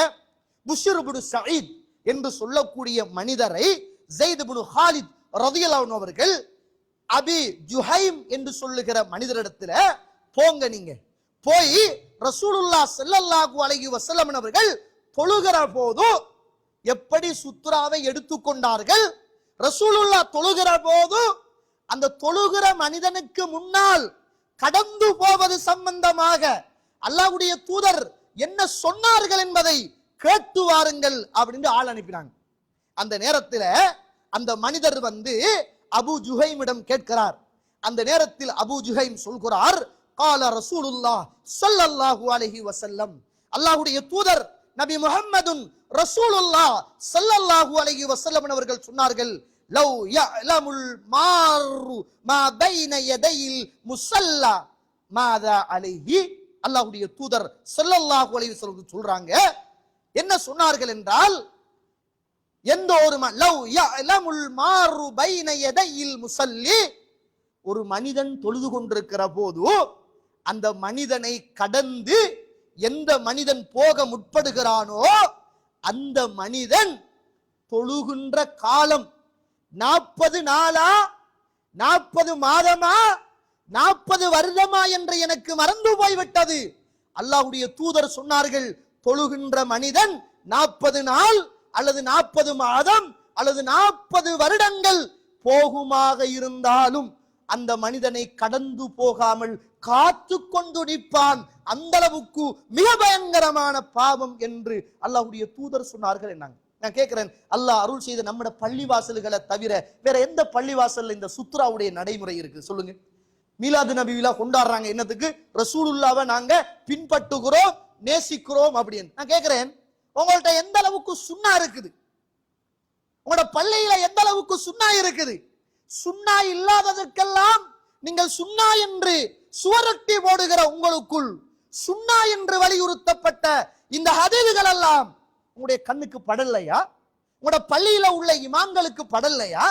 புஷ்ர் இப்னு சயீத் என்று சொல்லக்கூடிய மனிதரை ஸைத் இப்னு ஹாலித் ரலியல்லாஹு அன்ஹு அவர்கள் அபி ஜுஹைம் என்று சொல்லுகிற மனிதரிடத்துல போங்க, நீங்க போய் ரசூலுல்லாஹ் ஸல்லல்லாஹு அலைஹி வஸல்லம் அவர்கள் தொழுகிற போது எப்படி சுத்ராவை எடுத்துக்கொண்டார்கள், ரசூலுல்லாஹ் தொழுகிற போது அந்த தொழுகிற மனிதனுக்கு முன்னால் கடந்து போவது சம்பந்தமாக அல்லாஹ்வுடைய தூதர் என்ன சொன்னார்கள் என்பதை கேட்டு வாருங்கள் அப்படின்னு ஆள் அனுப்பினாங்க. அந்த நேரத்தில் அந்த மனிதர் வந்து அபு ஜுஹைமிடம் கேட்கிறார். அந்த நேரத்தில் அபு ஜுஹைம் சொல்கிறார், கால ரசூலுல்லாஹ் ஸல்லல்லாஹு அலைஹி வஸல்லம், அல்லாஹ்வுடைய தூதர் நபி முஹம்மதுன் ரசூலுல்லாஹ் ஸல்லல்லாஹு அலைஹி வஸல்லம் அவர்கள் சொன்னார்கள், லவ் யஅலமுல் மாரு மா பைன யதையில் முஸல்லா மாதா அலைஹி. அல்லாஹ்வுடைய தூதர் ஸல்லல்லாஹு அலைஹி வஸல்லம் சொல்றாங்க, என்ன சொன்னார்கள் என்றால், எந்த ஒரு லவ் யஅலமுல் மாரு பைன யதையில் முஸல்லி, ஒரு மனிதன் தொழுது கொண்டிருக்கிற போது அந்த மனிதனை கடந்து எந்த மனிதன் போக முற்படுகிறானோ அந்த மனிதன் தொழுகின்ற காலம் 40 நாளா 40 மாதமா 40 வருடமா என்று எனக்கு மறந்து போய்விட்டது. அல்லாஹ்வுடைய தூதர் சொன்னார்கள், தொழுகின்ற மனிதன் 40 நாள் அல்லது 40 மாதம் அல்லது 40 வருடங்கள் போகுமாக இருந்தாலும் அந்த மனிதனை கடந்து போகாமல் காத்து கொண்டு நிற்பான். அந்த அளவுக்கு மிக பயங்கரமான பாவம் என்று அல்லாஹ்வுடைய தூதர் சொன்னார்கள். என்னங்க நான் கேட்கிறேன், அல்லாஹ் அருள் செய்த நம்முடைய பள்ளிவாசல்களை தவிர வேற எந்த பள்ளிவாசல்ல இந்த சுத்ராவுடைய நடைமுறை இருக்கு சொல்லுங்க? மீலாது நபி விழா கொண்டாடுறாங்க, என்னத்துக்கு? ரசூலுல்லாவை நாங்க பின்பற்றுகிறோம், நேசிக்கிறோம் அப்படின்னு. நான் கேட்கிறேன், உங்கள்ட்ட எந்த அளவுக்கு சுன்னா இருக்குது? உங்களோட பள்ளியில எந்த அளவுக்கு சுன்னா இருக்குது? சுன்னா இல்லாததற்கெல்லாம் நீங்கள் சுன்னா என்று சுவரொட்டி போடுகிற உங்களுக்குள் சுன்னா என்று வலியுறுத்தப்பட்ட இந்த ஹதீஸ்கள் எல்லாம் உங்களுடைய கண்ணுக்கு படலையா? உங்களோட பள்ளியில உள்ள இமாம்களுக்கு படலையா?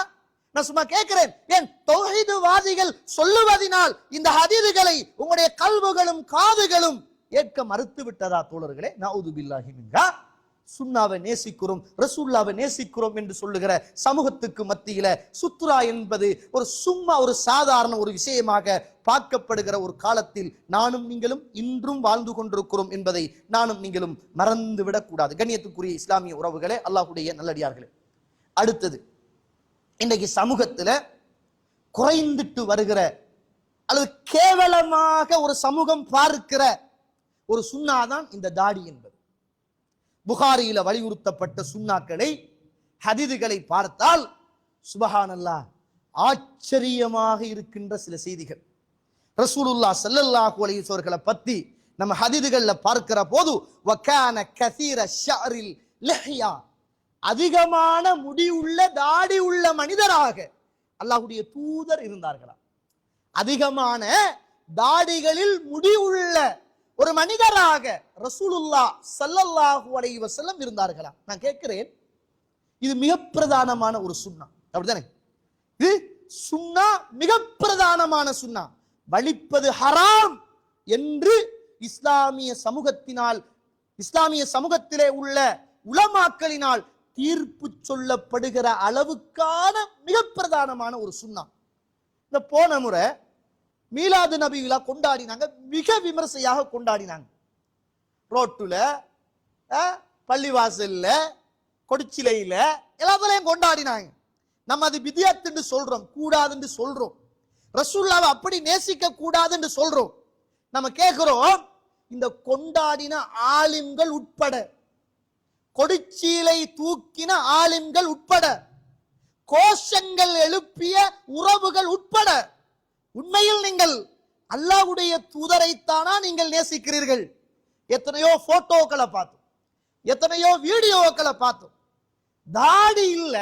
நான் சும்மா கேட்கிறேன், ஏன் தௌஹீதுவாதிகள் சொல்லுவதினால் இந்த ஹதீஸ்களை உங்களுடைய கல்வுகளும் காதுகளும் ஏற்க மறுத்து விட்டதா தோழர்களே? நஊது பில்லாஹி மின்ஹா. சுன்னாவை நேசிக்கிறோம், ரசூலுல்லாவை நேசிக்கிறோம் என்று சொல்லுகிற சமூகத்துக்கு மத்தியில சுத்ரா என்பது ஒரு சும்மா ஒரு சாதாரண ஒரு விஷயமாக பார்க்கப்படுகிற ஒரு காலத்தில் நானும் நீங்களும் இன்றும் வாழ்ந்து கொண்டிருக்கிறோம் என்பதை நானும் நீங்களும் மறந்து விடக்கூடாது. கண்ணியத்துக்குரிய இஸ்லாமிய உறவுகளே, அல்லாஹ்வுடைய நல்லடியார்களே, அடுத்தது இன்றைக்கு சமூகத்துல குறைந்துட்டு வருகிற அல்லது கேவலமாக ஒரு சமூகம் பார்க்கிற ஒரு சுன்னாதான் இந்த தாடி என்பது. புகாரியில வலியுறுத்தப்பட்ட சுன்னாக்களை ஹதீதுகளை பார்த்தால் சுபஹானல்லாஹ் ஆச்சரியமாக இருக்கின்ற சில செய்திகள். ரசூலுல்லாஹ் ஸல்லல்லாஹு அலைஹி வஸல்லம் பத்தி நம்ம ஹதீதுகள்ல பார்க்கிற போது வகான கஸீர ஷஅரில் லிஹ்யா, அதிகமான முடி உள்ள தாடி உள்ள மனிதராக அல்லாஹ்வுடைய தூதர் இருந்தார்களாம். அதிகமான தாடிகளில் முடி உள்ள ஒரு மனிதராக ரசூலுல்லாஹ் ஸல்லல்லாஹு அலைஹி வஸல்லம் இருந்தார்களா? நான் கேட்கிறேன், இது மிக பிரதானமான ஒரு சுன்னா, அப்படிதானே? இது சுன்னா, மிக பிரதானமான சுன்னா. வலிப்பது ஹராம் என்று இஸ்லாமிய சமூகத்தினால், இஸ்லாமிய சமூகத்திலே உள்ள உலமாக்களினால் தீர்ப்பு சொல்லப்படுகிற அளவுக்கான மிக பிரதானமான ஒரு சுன்னா. இந்த போன முறை மீலாது நபி விழா கொண்டாடினாங்க, மிக விமர்சையாக கொண்டாடினாங்க. ரோட்டுல, பள்ளிவாசல்ல, கொடிச்சிலையில எல்லாத்துலயும் கொண்டாடினாங்க. நம்ம அது பிதியத்துன்னு சொல்றோம், கூடாதுன்னு சொல்றோம். ரசூலுல்லாஹ்வை அப்படி நேசிக்க கூடாதுன்னு சொல்றோம். நம்ம கேட்கிறோம், இந்த கொண்டாடின ஆலிம்கள் உட்பட, கொடிச்சீலை தூக்கின ஆலிம்கள் உட்பட, கோஷங்கள் எழுப்பிய உறவுகள் உட்பட, உண்மையில் நீங்கள் அல்லாஹ்வுடைய தூதரைத்தானா நீங்கள் நேசிக்கிறீர்கள்? எத்தனையோ போட்டோக்களை பார்த்தோம், எத்தனையோ வீடியோக்களை பார்த்தோம். தாடி இல்ல,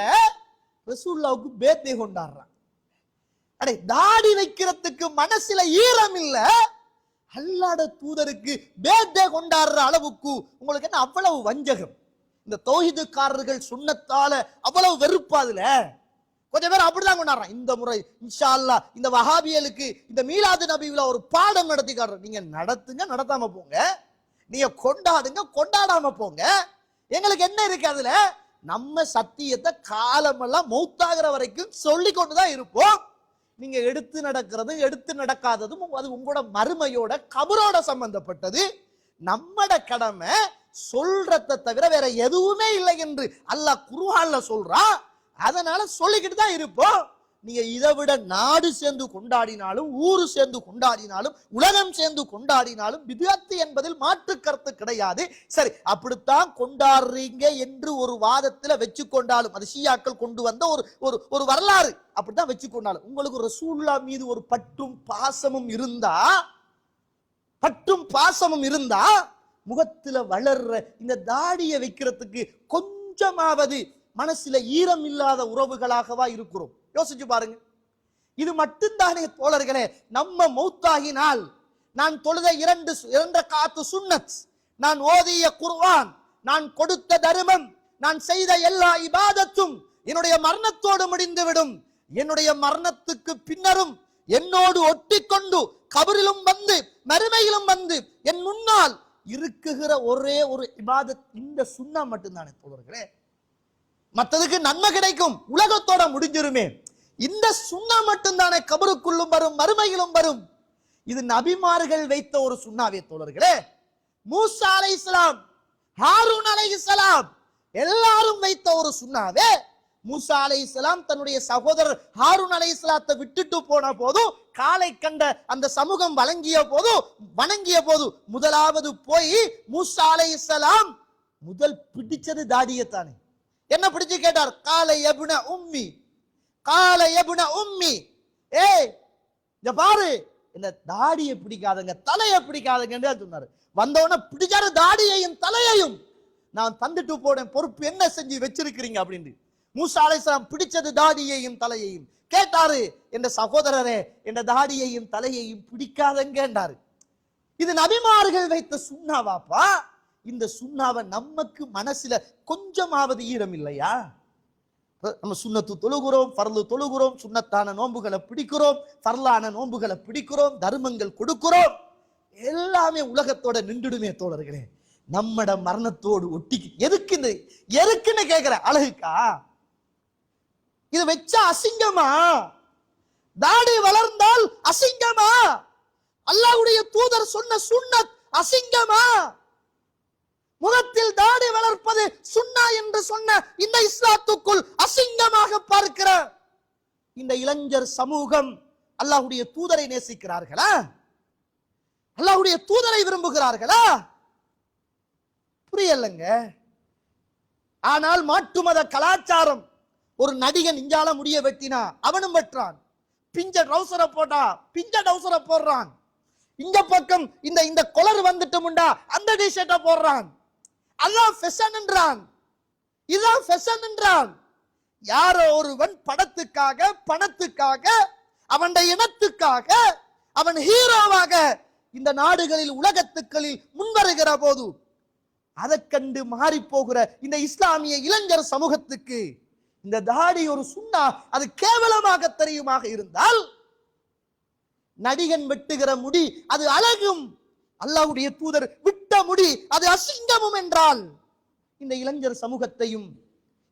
ரசூலுல்லாஹ்வுக்கு பேர்த்டே கொண்டாடுறாங்க. அடே, தாடி வைக்கிறதுக்கு மனசுல ஈரம் இல்ல, அல்லாஹ்வுடைய தூதருக்கு பேர்தே கொண்டாடுற அளவுக்கு உங்களுக்கு என்ன அவ்வளவு வஞ்சகம்? இந்த தௌஹீதுக்காரர்கள் சுன்னத்தால அவ்வளவு வெறுப்பாதுல கொஞ்சம் பேர் அப்படிதான் கொண்டாடுறான். இந்த முறை இன்ஷா அல்லாஹ் இந்த வஹாபியலுக்கு இந்த மீலாது நபி விழா ஒரு பாடம் நடத்தி காட்டுறோம். நீங்க நடத்துங்க, நடத்தாம போங்க. நீங்க கொண்டாடுங்க, கொண்டாடாம போங்க. எங்களுக்கு என்ன இருக்கு அதுல? நம்ம சத்தியத்தை காலமெல்லாம் மௌத்தாகிற வரைக்கும் சொல்லி கொண்டுதான் இருப்போம். நீங்க எடுத்து நடக்கிறதும் எடுத்து நடக்காததும் அது உங்களோட மறுமையோட கபரோட சம்பந்தப்பட்டது. நம்மட கடமை சொல்றத தவிர வேற எதுவுமே இல்லை என்று அல்லாஹ் குர்ஆன்ல சொல்றான். அதனால சொல்லிக்கிட்டு தான் இருப்போம். நீங்க இதை விட நாடு சேர்ந்து கொண்டாடினாலும், ஊரு சேர்ந்து கொண்டாடினாலும், உலகம் சேர்ந்து கொண்டாடினாலும் பித்அத் என்பதில் மாற்று கருத்து கிடையாது. சரி, அப்படித்தான் கொண்டாடுறீங்க என்று ஒரு வாதத்துல வச்சு கொண்டாலும், அது ஷியாக்கள் கொண்டு வந்த ஒரு வரலாறு, அப்படித்தான் வச்சு கொண்டாலும், உங்களுக்கு ரசூலுல்லாஹ் மீது ஒரு பற்றும் பாசமும் இருந்தா முகத்துல வளர்ற இந்த தாடியை வைக்கிறதுக்கு கொஞ்சமாவது மனசுல ஈரம் இல்லாத உறவுகளாகவா இருக்கிறோம்? யோசிச்சு பாருங்க. இது மட்டும்தானே தோழர்களே நம்ம மௌத்தாகினால் நான் தொழுத இரண்டு ரக்காத்து சுன்னத், நான் ஓதிய குர்ஆன், நான் கொடுத்த தர்மம், நான் செய்த எல்லா இபாதத்தும் என்னுடைய மரணத்தோடு முடிந்துவிடும். என்னுடைய மரணத்துக்கு பின்னரும் என்னோடு ஒட்டிக்கொண்டு கபரிலும் வந்து மறுமையிலும் வந்து என் முன்னால் இருக்குகிற ஒரே ஒரு இபாதத் இந்த சுன்னா மட்டும்தானே தோழர்களே. மற்றதுக்கு நன்மை கிடைக்கும், உலகத்தோட முடிஞ்சிருமே. இந்த சுன்னா மட்டும்தானே கபருக்குள்ளும் வரும், மறுமையிலும் வரும். இது நபிமார்கள் வைத்த ஒரு சுன்னாவே தோழர்களே. மூசா அலைஹிஸ்ஸலாம், ஹாரூன் அலைஹிஸ்ஸலாம் எல்லாரும் வைத்த ஒரு சுன்னாவே. மூசா அலைஹிஸ்ஸலாம் தன்னுடைய சகோதரர் ஹாரூன் அலைஹிஸ்ஸலாத்தை விட்டுட்டு போன போது, காலை கண்ட அந்த சமூகம் வணங்கிய போது முதலாவது போய் மூசா அலைஹிஸ்ஸலாம் முதல் பிடிச்சது தாடியத்தானே. என்ன பிடிச்சு கேட்டார்? காலை எபுன உம்மி, ஏய் இங்க பாரு, இந்த தாடியை பிடிக்காதங்க, தலையை பிடிக்காதங்க சொன்னாரு. வந்தவன பிடிச்சாரு தாடியையும் தலையையும். நான் தந்துட்டு போனேன், பொறுப்பு என்ன செஞ்சு வச்சிருக்கிறீங்க அப்படின்னு. மூசா அலைஹிஸ்ஸலாம் பிடிச்சது தாடியையும் தலையையும். கேட்டாரு, என்ற சகோதரரே என்ற தாடியையும் தலையையும் பிடிக்காதங்க என்றாரு. இது நபிமார்கள் வைத்த சுன்னாவாப்பா. இந்த சுன்னாவை நமக்கு மனசுல கொஞ்சமாவது ஈரம் இல்லையா? நம்ம சுன்னத்து தொழுகிறோம், ஃபர்லு தொழுகிறோம், சுன்னத்தான நோன்புகளை பிடிக்கிறோம், ஃபர்லான நோன்புகளை பிடிக்கிறோம், தர்மங்கள் கொடுக்கிறோம், எல்லாமே உலகத்தோட நின்றுடுமே தோழர்களே. நம்மட மரணத்தோடு ஒட்டி எதுக்குன்னு கேட்கிற அழகுக்கா? இது வச்சா அசிங்கமா? தாடி வளர்ந்தால் அசிங்கமா? அல்லாஹ்வுடைய தூதர் சொன்ன சுன்னத் அசிங்கமா? முகத்தில் தாடி வளர்ப்பது சுன்னா என்று சொன்ன இந்த இஸ்லாத்துக்குள் அசிங்கமாக பார்க்கிற இந்த இளைஞர் சமூகம் அல்லாஹ்வுடைய தூதரை நேசிக்கிறார்களா? அல்லாஹ்வுடைய தூதரை விரும்புகிறார்களா? புரியலங்க. ஆனால் மாட்டு மத கலாச்சாரம், ஒரு நடிகன் இஞ்சால முடிய வெட்டினா அவனும் வெட்டுறான், பிஞ்ச டவுசரை போட்டா பிஞ்ச டவுசரை போடுறான், இந்த பக்கம் இந்த கொலர் வந்துட்டு முண்டா அந்த டிஷர்ட்டை போடுறான். அல்லாஹ் ஃபேஷன் என்றான், இதான் ஃபேஷன் என்றான். யாரோ ஒருவன் பணத்துக்காக அவன் இனத்துக்காக அவன் ஹீரோவாக இந்த நாடுகளில் உலகத்துக்களில் முன்வருகிற போது அதை கண்டு மாறி போகிற இந்த இஸ்லாமிய இளைஞர் சமூகத்துக்கு இந்த தாடி ஒரு சுன்னா அது கேவலமாக தெரியுமாக இருந்தால், நடிகன் வெட்டுகிற முடி அது அழகும், அல்லாஹ்வுடைய தூதர் விட்ட முடி அது அசிங்கமும் என்றால், இந்த இளைஞர் சமூகத்தையும்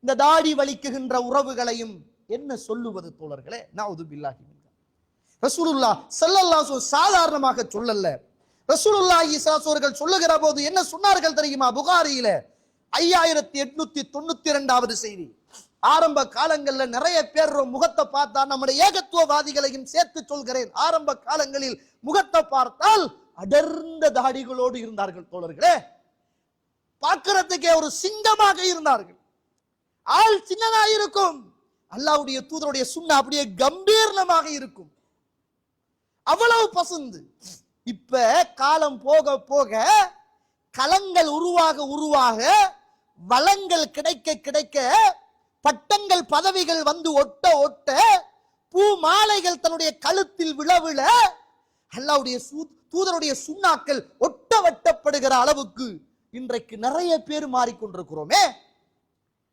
இந்த தாடி வலிக்குகின்ற உறவுகளையும் என்ன சொல்லுவது தோழர்களே? நஅூது பில்லாஹி மின்ஹா. ரசூலுல்லாஹ் ஸல்லல்லாஹு அலைஹி சாதாரணமாக சொல்லல. ரசூலுல்லாஹி ஸல்லல்லாஹு அவர்கள் சொல்லுகிற போது என்ன சொன்னார்கள் தெரியுமா? புகாரியில 5892வது செய்தி. ஆரம்ப காலங்களில் நிறைய பேர் முகத்தை பார்த்தா, நம்முடைய ஏகத்துவவாதிகளையும் சேர்த்து சொல்கிறேன், ஆரம்ப காலங்களில் முகத்தை பார்த்தால் அடர்ந்த தாடிகளோடு இருந்தார்கள் தோழர்களே. பார்க்கிறதுக்கே ஒரு சிங்கமாக இருந்தார்கள். ஆள் சின்னதாக இருக்கும், அல்லாஹ்வுடைய தூதருடைய சுன்னா அப்படியே கம்பீரமாக இருக்கும், அவ்வளவு பசுந்து. இப்ப காலம் போக போக களங்கள் உருவாக வளங்கள் கிடைக்க பட்டங்கள் பதவிகள் வந்து ஒட்ட பூ மாலைகள் தன்னுடைய கழுத்தில் விழ அல்லாஹ்வுடைய தூதருடைய சுன்னாக்கள் ஒட்டவட்டப்படுகிற அளவுக்கு இன்றைக்கு நிறைய பேர் மாறிக்கொண்டிருக்கிறோமே,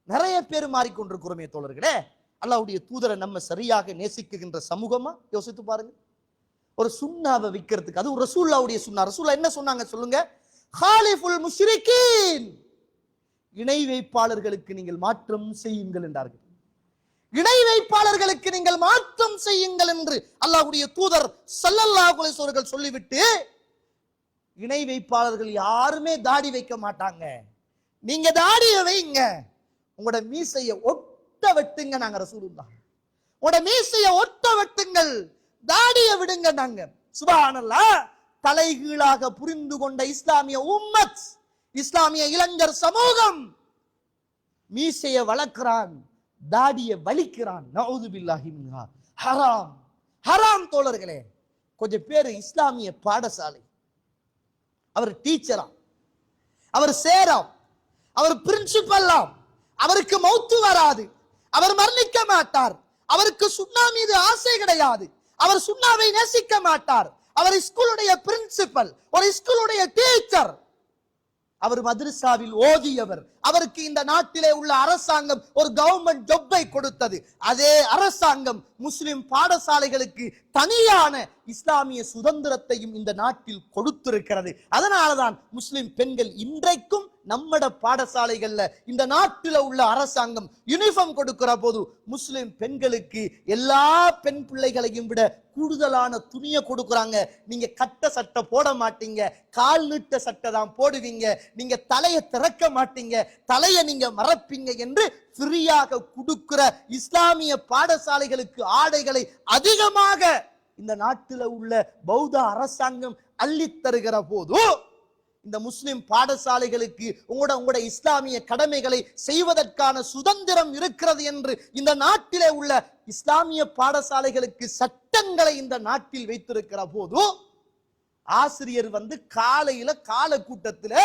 நிறைய பேர் மாறிக்கொண்டிருக்கிறோமே தோழர்களே. அல்லாஹ்வுடைய தூதரை நம்ம சரியாக நேசிக்குகின்ற சமூகமா யோசித்து பாருங்க. ஒரு சுன்னாவை விற்கிறதுக்கு, அது ரசூலுல்லாஹ்வுடைய சுன்னா. ரசூலுல்லாஹ் என்ன சொன்னாங்க சொல்லுங்க? ஹாலிஃபுல் முஷ்ரிகீன், இணை வைப்பாளர்களுக்கு நீங்கள் மாற்றம் செய்யுங்கள் என்றார்கள். இணை வைப்பாளர்களுக்கு நீங்கள் மாற்றம் செய்யுங்கள் என்று அல்லாஹ்வுடைய தூதர் ஸல்லல்லாஹு அலைஹி வஸல்லம் சொல்லிவிட்டு, இணை வைப்பாளர்கள் யாருமே தாடி வைக்க மாட்டாங்க, நீங்க தாடிய வைங்க, உங்களோட மீசைய ஒட்ட வெட்டுங்க, நாங்க ரசூலுல்லாஹ் உங்களோட மீசைய ஒட்ட வெட்டுங்கள், தாடிய விடுங்க நாங்க. சுப்ஹானல்லாஹ். தலைகீழாக புரிந்து கொண்ட இஸ்லாமிய உம்மத், இஸ்லாமிய இளைஞர் சமூகம் மீசைய வளர்க்கிறான், தாடிய வலிக்கிறான். நஊது பில்லாஹி மின்ஹா. ஹராம், ஹராம் தோழர்களே. கொஞ்சம் பேர் இஸ்லாமிய பாடசாலை, அவர் டீச்சரா, அவர் சேராம், அவர் பிரின்சிபல்லாம், அவருக்கு மௌத்து வராது, அவர் மரணிக்க மாட்டார், அவருக்கு சுன்னா மீது ஆசை கிடையாது, அவர் சுன்னாவை நேசிக்க மாட்டார், அவர் ஸ்கூலுடைய பிரின்சிபல், ஒரு ஸ்கூலுடைய டீச்சர், அவர் மதரசாவில் ஓதியவர், அவருக்கு இந்த நாட்டிலே உள்ள அரசாங்கம் ஒரு கவர்மெண்ட் ஜொப்பை கொடுத்தது. அதே அரசாங்கம் முஸ்லிம் பாடசாலைகளுக்கு தனியான இஸ்லாமிய சுதந்திரத்தையும் இந்த நாட்டில் கொடுத்திருக்கிறது. அதனாலதான் முஸ்லிம் பெண்கள் இன்றைக்கும் நம்மட பாடசாலைகள்ல இந்த நாட்டில் உள்ள அரசாங்கம் யூனிஃபார்ம் கொடுக்கிற போது முஸ்லிம் பெண்களுக்கு எல்லா பெண் பிள்ளைகளையும் விட கூடுதலான துணியை கொடுக்குறாங்க. நீங்க கட்ட சட்டை போட மாட்டீங்க, கால் நீட்ட சட்டை தான் போடுவீங்க, நீங்க தலையை திறக்க மாட்டீங்க, தலையை நீங்க மறப்பீங்க என்று ஃப்ரீயாக கொடுக்கிற இஸ்லாமிய பாடசாலைகளுக்கு ஆடைகளை அதிகமாக இந்த நாட்டில் உள்ள பௌத்த அரசாங்கம் அள்ளி தருகிற போது, இந்த முஸ்லிம் பாடசாலைகளுக்கு உங்களோட இஸ்லாமிய கடமைகளை செய்வதற்கான சுதந்திரம் இருக்கிறது என்று இந்த நாட்டிலே உள்ள இஸ்லாமிய பாடசாலைகளுக்கு சட்டங்களை இந்த நாட்டில் வைத்திருக்கிற போது, ஆசிரியர் காலையில கால கூட்டத்துல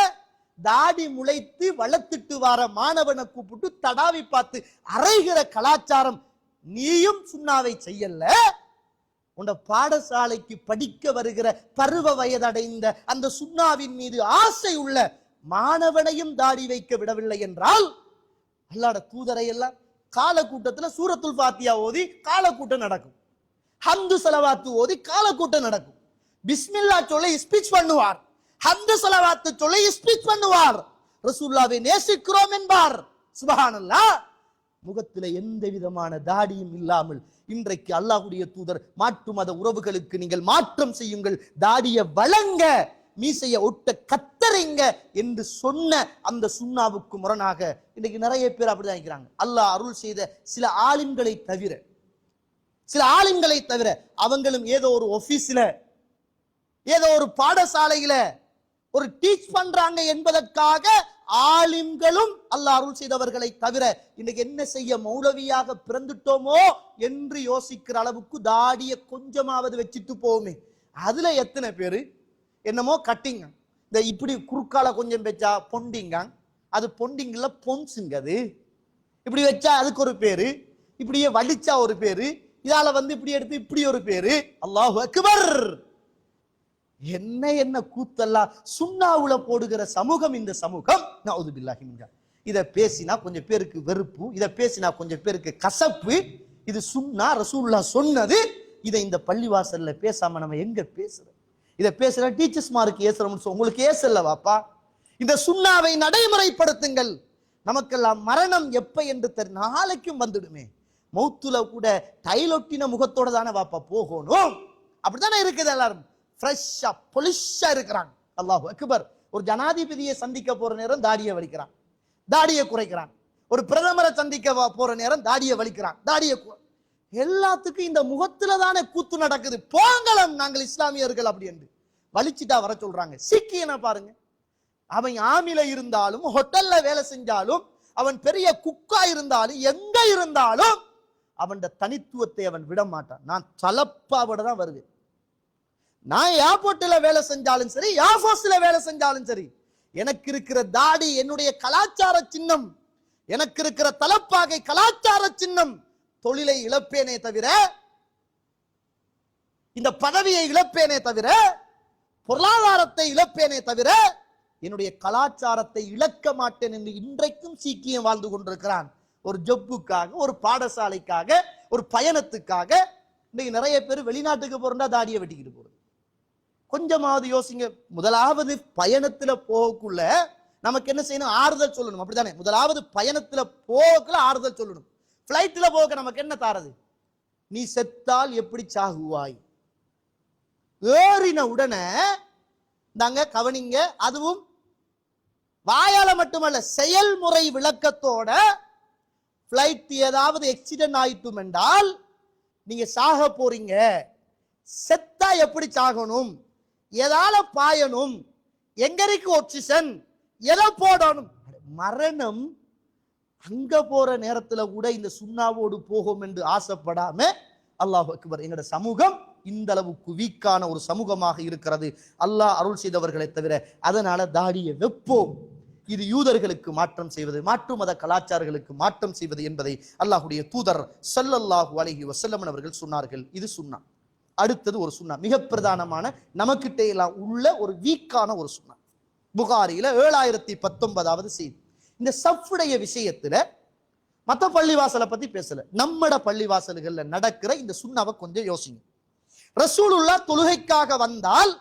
தாடி முளைத்து வளர்த்துட்டு வர மாணவனை கூப்பிட்டு தடாவி பார்த்து அறைகிற கலாச்சாரம் நீயும் சுன்னாவை செய்யல, உண்ட பாடசாலைக்கு படிக்க வருகிற பருவ வயதடைந்த அந்த சுன்னாவின் மீது ஆசை உள்ள மாணவனையும் தாடி வைக்க விடவில்லை என்றால், அல்லாஹ்வுடைய தூதரை எல்லாம் கால கூட்டத்துல சூரத்துல் ஃபாத்தியா ஓதி கால கூட்டம் நடக்கும், ஹம்து ஸலவாத்து ஓதி கால கூட்டம் நடக்கும், பிஸ்மில்லா சொல்லி ஸ்பீச் பண்ணுவார், ஹம்து ஸலவாத்து சொல்லி ஸ்பீச் பண்ணுவார், ரசூலுல்லாஹ்வை நேசிக்கிறோம் என்பார். சுப்ஹானல்லாஹ். முகத்திலே எந்த விதமான தாடியும் இல்லாமல் இன்றைக்கு அல்லாஹ்வுடைய தூதர் மாற்று மத உறவுகளுக்கு நீங்கள் மாற்றம் செய்யுங்கள், தாடிய வழங்க, மீசைய ஒட்ட கத்தறிங்க என்று சொன்ன அந்த சுன்னாவுக்கு முரணாக இன்னைக்கு நிறைய பேர் அப்படிதான் இருக்கிறாங்க. அல்லாஹ் அருள் செய்த சில ஆலிம்களை தவிர அவங்களும் ஏதோ ஒரு ஆபீஸ்ல ஏதோ ஒரு பாடசாலையில ஒரு டீச் பண்றாங்க என்பதற்காக ஆலிம்களும் அல்லாஹ் அருள் செய்தவர்களை தவிர இன்னைக்கு என்ன செய்ய மௌலவியாக பிறந்துட்டோமோ என்று யோசிக்கிற அளவுக்கு தாடிய கொஞ்சமாவது வச்சுட்டு போவோமே, அதுல எத்தனை பேரு என்னமோ கட்டிங்க, இந்த இப்படி குறுக்கால கொஞ்சம் வச்சா பொண்டிங்க, அது பொண்டிங்கல பொன்சுங்க, அது இப்படி வச்சா அதுக்கு ஒரு பேரு, இப்படியே வலிச்சா ஒரு பேரு, இதால இப்படி எடுத்து இப்படி ஒரு பேரு. அல்லாஹு அக்பர். என்ன கூத்தெல்லாம் சுன்னாவுல போடுகிற சமூகம் இந்த சமூகம். நஊது பில்லாஹி மின்ஹா. இத பேசினா கொஞ்சம் பேருக்கு வெறுப்பு, இத பேசினா கொஞ்சம் பேருக்கு கசப்பு. இது சுன்னா, ரசூலுல்லாஹ் சொன்னது. இதை இந்த பள்ளிவாசல்ல பேசாம நம்ம எங்க பேசுறோம்? இத பேசுற டீச்சர்ஸ் மாருக்கு ஏசுறோம்னு உங்களுக்கு ஏசல்ல வாப்பா. இந்த சுன்னாவை நடைமுறைப்படுத்துங்கள். நமக்கெல்லாம் மரணம் எப்ப என்று நாளைக்கும் வந்துடுமே. மௌத்துல கூட டைலொட்டின முகத்தோட தானே வாப்பா போகணும். அப்படித்தானே இருக்குது. எல்லாரும் ஃப்ரெஷ்ஷா பொலிஷா இருக்கிறாங்க. அல்லாஹு அக்பர். ஒரு ஜனாதிபதியை சந்திக்க போற நேரம் தாடியை வலிக்கிறான், தாடியை குறைக்கிறான். ஒரு பிரதமரை சந்திக்க போற நேரம் தாடியை வலிக்கிறான், எல்லாத்துக்கும் இந்த முகத்துல தானே கூத்து நடக்குது. போங்கலம் நாங்கள் இஸ்லாமியர்கள் அப்படி என்று வலிச்சுட்டா வர சொல்றாங்க. சீக்கியனை பாருங்க, அவன் ஆமில இருந்தாலும் ஹோட்டல்ல வேலை செஞ்சாலும் அவன் பெரிய குக்கா இருந்தாலும் எங்க இருந்தாலும் அவன் தனித்துவத்தை அவன் விட மாட்டான். நான் தலப்பாவோட தான் வருவேன். நான் ஏர்போர்ட்ல வேலை செஞ்சாலும் சரி, ஏர்ஃபோர்ஸ்ல வேலை செஞ்சாலும் சரி, எனக்கு இருக்கிற தாடி என்னுடைய கலாச்சார சின்னம், எனக்கு இருக்கிற தலப்பாகை கலாச்சார சின்னம். தொழிலை இழப்பேனே தவிர இந்த பதவியை இழப்பேனே தவிர, பொருளாதாரத்தை இழப்பேனே தவிர, என்னுடைய கலாச்சாரத்தை இழக்க மாட்டேன் என்று இன்றைக்கும் சீக்கியம் வாழ்ந்து கொண்டிருக்கிறான். ஒரு ஜொப்புக்காக, ஒரு பாடசாலைக்காக, ஒரு பயணத்துக்காக. இன்னைக்கு நிறைய பேர் வெளிநாட்டுக்கு போறா தாடியை வெட்டிக்கிட்டு போறது. கொஞ்சமாவது யோசிங்க. முதலாவது பயணத்துல போகக்குள்ள நமக்கு என்ன செய்யணும்? ஆறுதல் சொல்லணும். அப்படித்தானே? முதலாவது பயணத்துல போகக்குள்ள ஆறுதல் சொல்லணும். பிளைட்ல போக நமக்கு என்ன தாரது? நீ செத்தால் எப்படி சாகுவாய்? ஏறின உடனே நாங்க கவனிங்க. அதுவும் வாயால மட்டுமல்ல, செயல்முறை விளக்கத்தோட. பிளைட் ஏதாவது எக்ஸிடென்ட் ஆயிட்டும் என்றால் நீங்க சாக போறீங்க, செத்தா எப்படி சாகணும், எதால பாயணும், எங்க இருக்கு ஆக்சிஜன், எதை போடணும். மரணம் அங்க போற நேரத்துல கூட இந்த சுண்ணாவோடு போகும் என்று ஆசைப்படாம, அல்லாஹ் அக்பர், எங்கட சமூகம் இந்த அளவுக்கு வீக்கான ஒரு சமூகமாக இருக்கிறது. அல்லாஹ் அருள் செய்தவர்களை தவிர. அதனால தாடியை வெப்போம். இது யூதர்களுக்கு மாற்றம் செய்வது, மாற்று மத கலாச்சாரங்களுக்கு மாற்றம் செய்வது என்பதை அல்லாஹுடைய தூதர் ஸல்லல்லாஹு அலைஹி வஸல்லம் அவர்கள் சொன்னார்கள். இது சுன்னா. அடுத்தது ஒரு சுன்னா, மிக பிரதானமான, நமக்கிட்ட எல்லாம் உள்ள ஒரு வீக்கான ஒரு சுன்னா. புகாரியில 7019வது செய்தி. இந்த சஃப்புடைய விஷயத்துல மற்ற பள்ளிவாசலை பத்தி பேசல, நம்மட பள்ளிவாசல்கள்ல நடக்கிற இந்த சுண்ணாவை கொஞ்சம் யோசிங்க. ரசூலுல்லாஹ் தொழுகைக்காக வந்தால்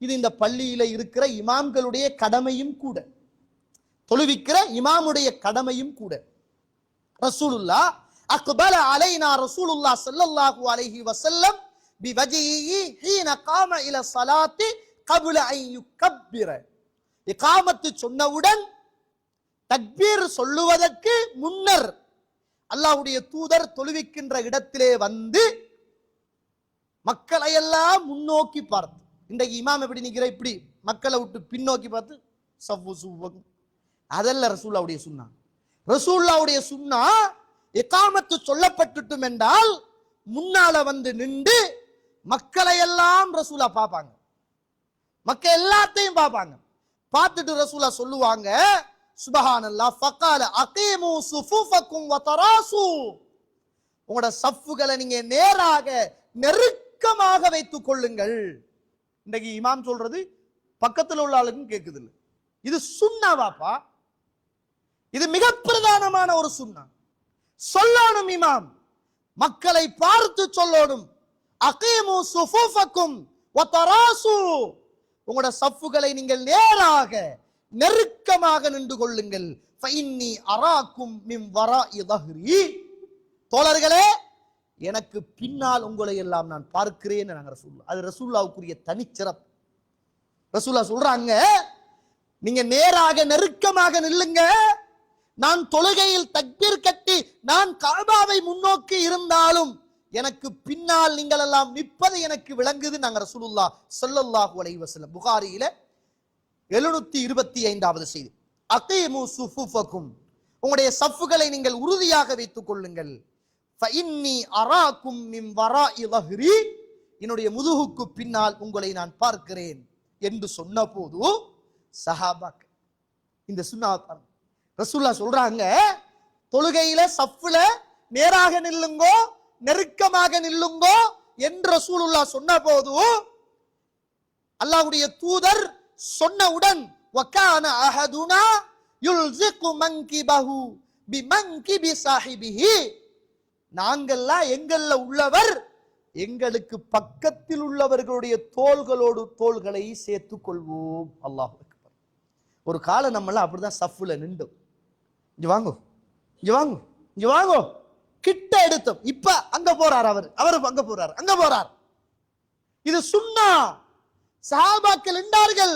இது இந்த பள்ளியில இருக்கிற இமாம்களுடைய கடமையும் கூட, தொழுவிக்கிற இமாமுடைய கடமையும் கூட. ரசூலுல்லாஹ் அக்பல அலைனா ரசூலுல்லாஹ் ஸல்லல்லாஹு அலைஹி வஸல்லம் பிவஜிஹி ஹீன காம இல ஸலாத்தி قبل ان يكبر. இகாமத்து சொன்னவுடன், தக்பீர் சொல்லுவதற்கு முன்னர் அல்லாஹ்வுடைய தூதர் தொழுவிக்கின்ற இடத்திலே வந்து மக்களை எல்லாம் முன்னோக்கி பார்த்து, இன்றைக்கு இமாம் எப்படி நிக்கிற, இப்படி மக்களை விட்டு பின்னோக்கி பார்த்து சவ்வு சுவ்வும், அதல்ல ரசூலுல்லாஹ்வுடைய சுன்னா. ரசூலுல்லாஹ்வுடைய சுன்னா இகாமத்து சொல்லப்பட்டுட்டும் என்றால் முன்னால வந்து நின்று மக்களை எல்லாம் ரசூலா பார்ப்பாங்க, மக்கள் எல்லாத்தையும் பார்ப்பாங்க. பார்த்துட்டு ரசூலா சொல்லுவாங்க, சுப்ஹானல்லாஹ், ஃபகால அகீமு சுஃபுஃபக்கும் வதராசு. உங்களோட சஃப்புகளை நீங்க நேராக நெருக்கமாக வைத்துக் கொள்ளுங்கள். இன்றைக்கு இமாம் சொல்றது பக்கத்துல உள்ள ஆளுக்கும் கேக்குது இல்லை. இது சுன்னாவாப்பா? இது மிக பிரதானமான ஒரு சுன்னா. சொல்லணும் இமாம், மக்களை பார்த்து சொல்லணும். அகீமு சுஃபுஃபக்கும் வதராசு. உங்களோட சஃப்புகளை நீங்கள் நேராக நெருக்கமாக நின்று கொள்ளுங்கள். ஃபஇன்னி அராக்கும் மின் வராஇ ظஹ்ரி. தோழர்களே, எனக்கு பின்னால் உங்களை எல்லாம் நான் பார்க்கிறேன். அது ரசூலுல்லாஹ்வுக்குரிய தனிச்சிறப்பு. ரசூலுல்லாஹ் சொல்றாங்க, நீங்க நேராக நெருக்கமாக நில்லுங்க. நான் தொழுகையில் தக்பீர் கட்டி நான் கஅபாவை முன்னோக்கி இருந்தாலும் எனக்கு பின்னால் நீங்கள் எல்லாம் நிற்பது எனக்கு விளங்குது. நாங்க ரசூலுல்லாஹ் ஸல்லல்லாஹு அலைஹி வஸல்லம். புகாரியில 725வது செய்தி. அகீமு சுஃபுஃபக்கும். உங்களுடைய சஃப்புகளை நீங்கள் உறுதியாக வைத்துக் கொள்ளுங்கள். ஃபஇன்னி அராக்கும் மின் வராஇ ظஹ்ரி. என்னுடைய முதுகுக்கு பின்னால் உங்களை நான் பார்க்கிறேன் என்று சொன்ன போது சஹாபாக்கள் இந்த சுன்னா ரசூலுல்லாஹ் சொல்றாங்க, தொழுகையில சஃப்ல நேராக நில்லுங்கோ, நெருக்கமாக நில்லுங்கோ என்று ரசூலுல்லாஹ் சொன்ன போது அல்லாஹ்வுடைய தூதர் சொன்னவுடன், வகான அஹதுனா யுல்ஸிகு மன்கிபஹு பிமன்கிபி சாஹிபிஹி. நாங்கெல்லாம் எங்கள்ல உள்ளவர் எங்களுக்கு பக்கத்தில் உள்ளவர்களுடைய தோள்களோடு தோள்களை சேர்த்துக் கொள்வோம். அல்லாஹ் அக்பர். ஒரு காலம் நம்மளாம் அப்படிதான் சஃப்ல நின்றோம். இங்க வாங்கோ, இங்க வாங்கோ, இங்க வாங்கோ, கிட்ட எடுத்தோம். இப்ப அங்க போறார், அவரு அங்க போறார், அங்க போறார். இது சுன்னா. சஹாபாக்கள் என்றார்கள்,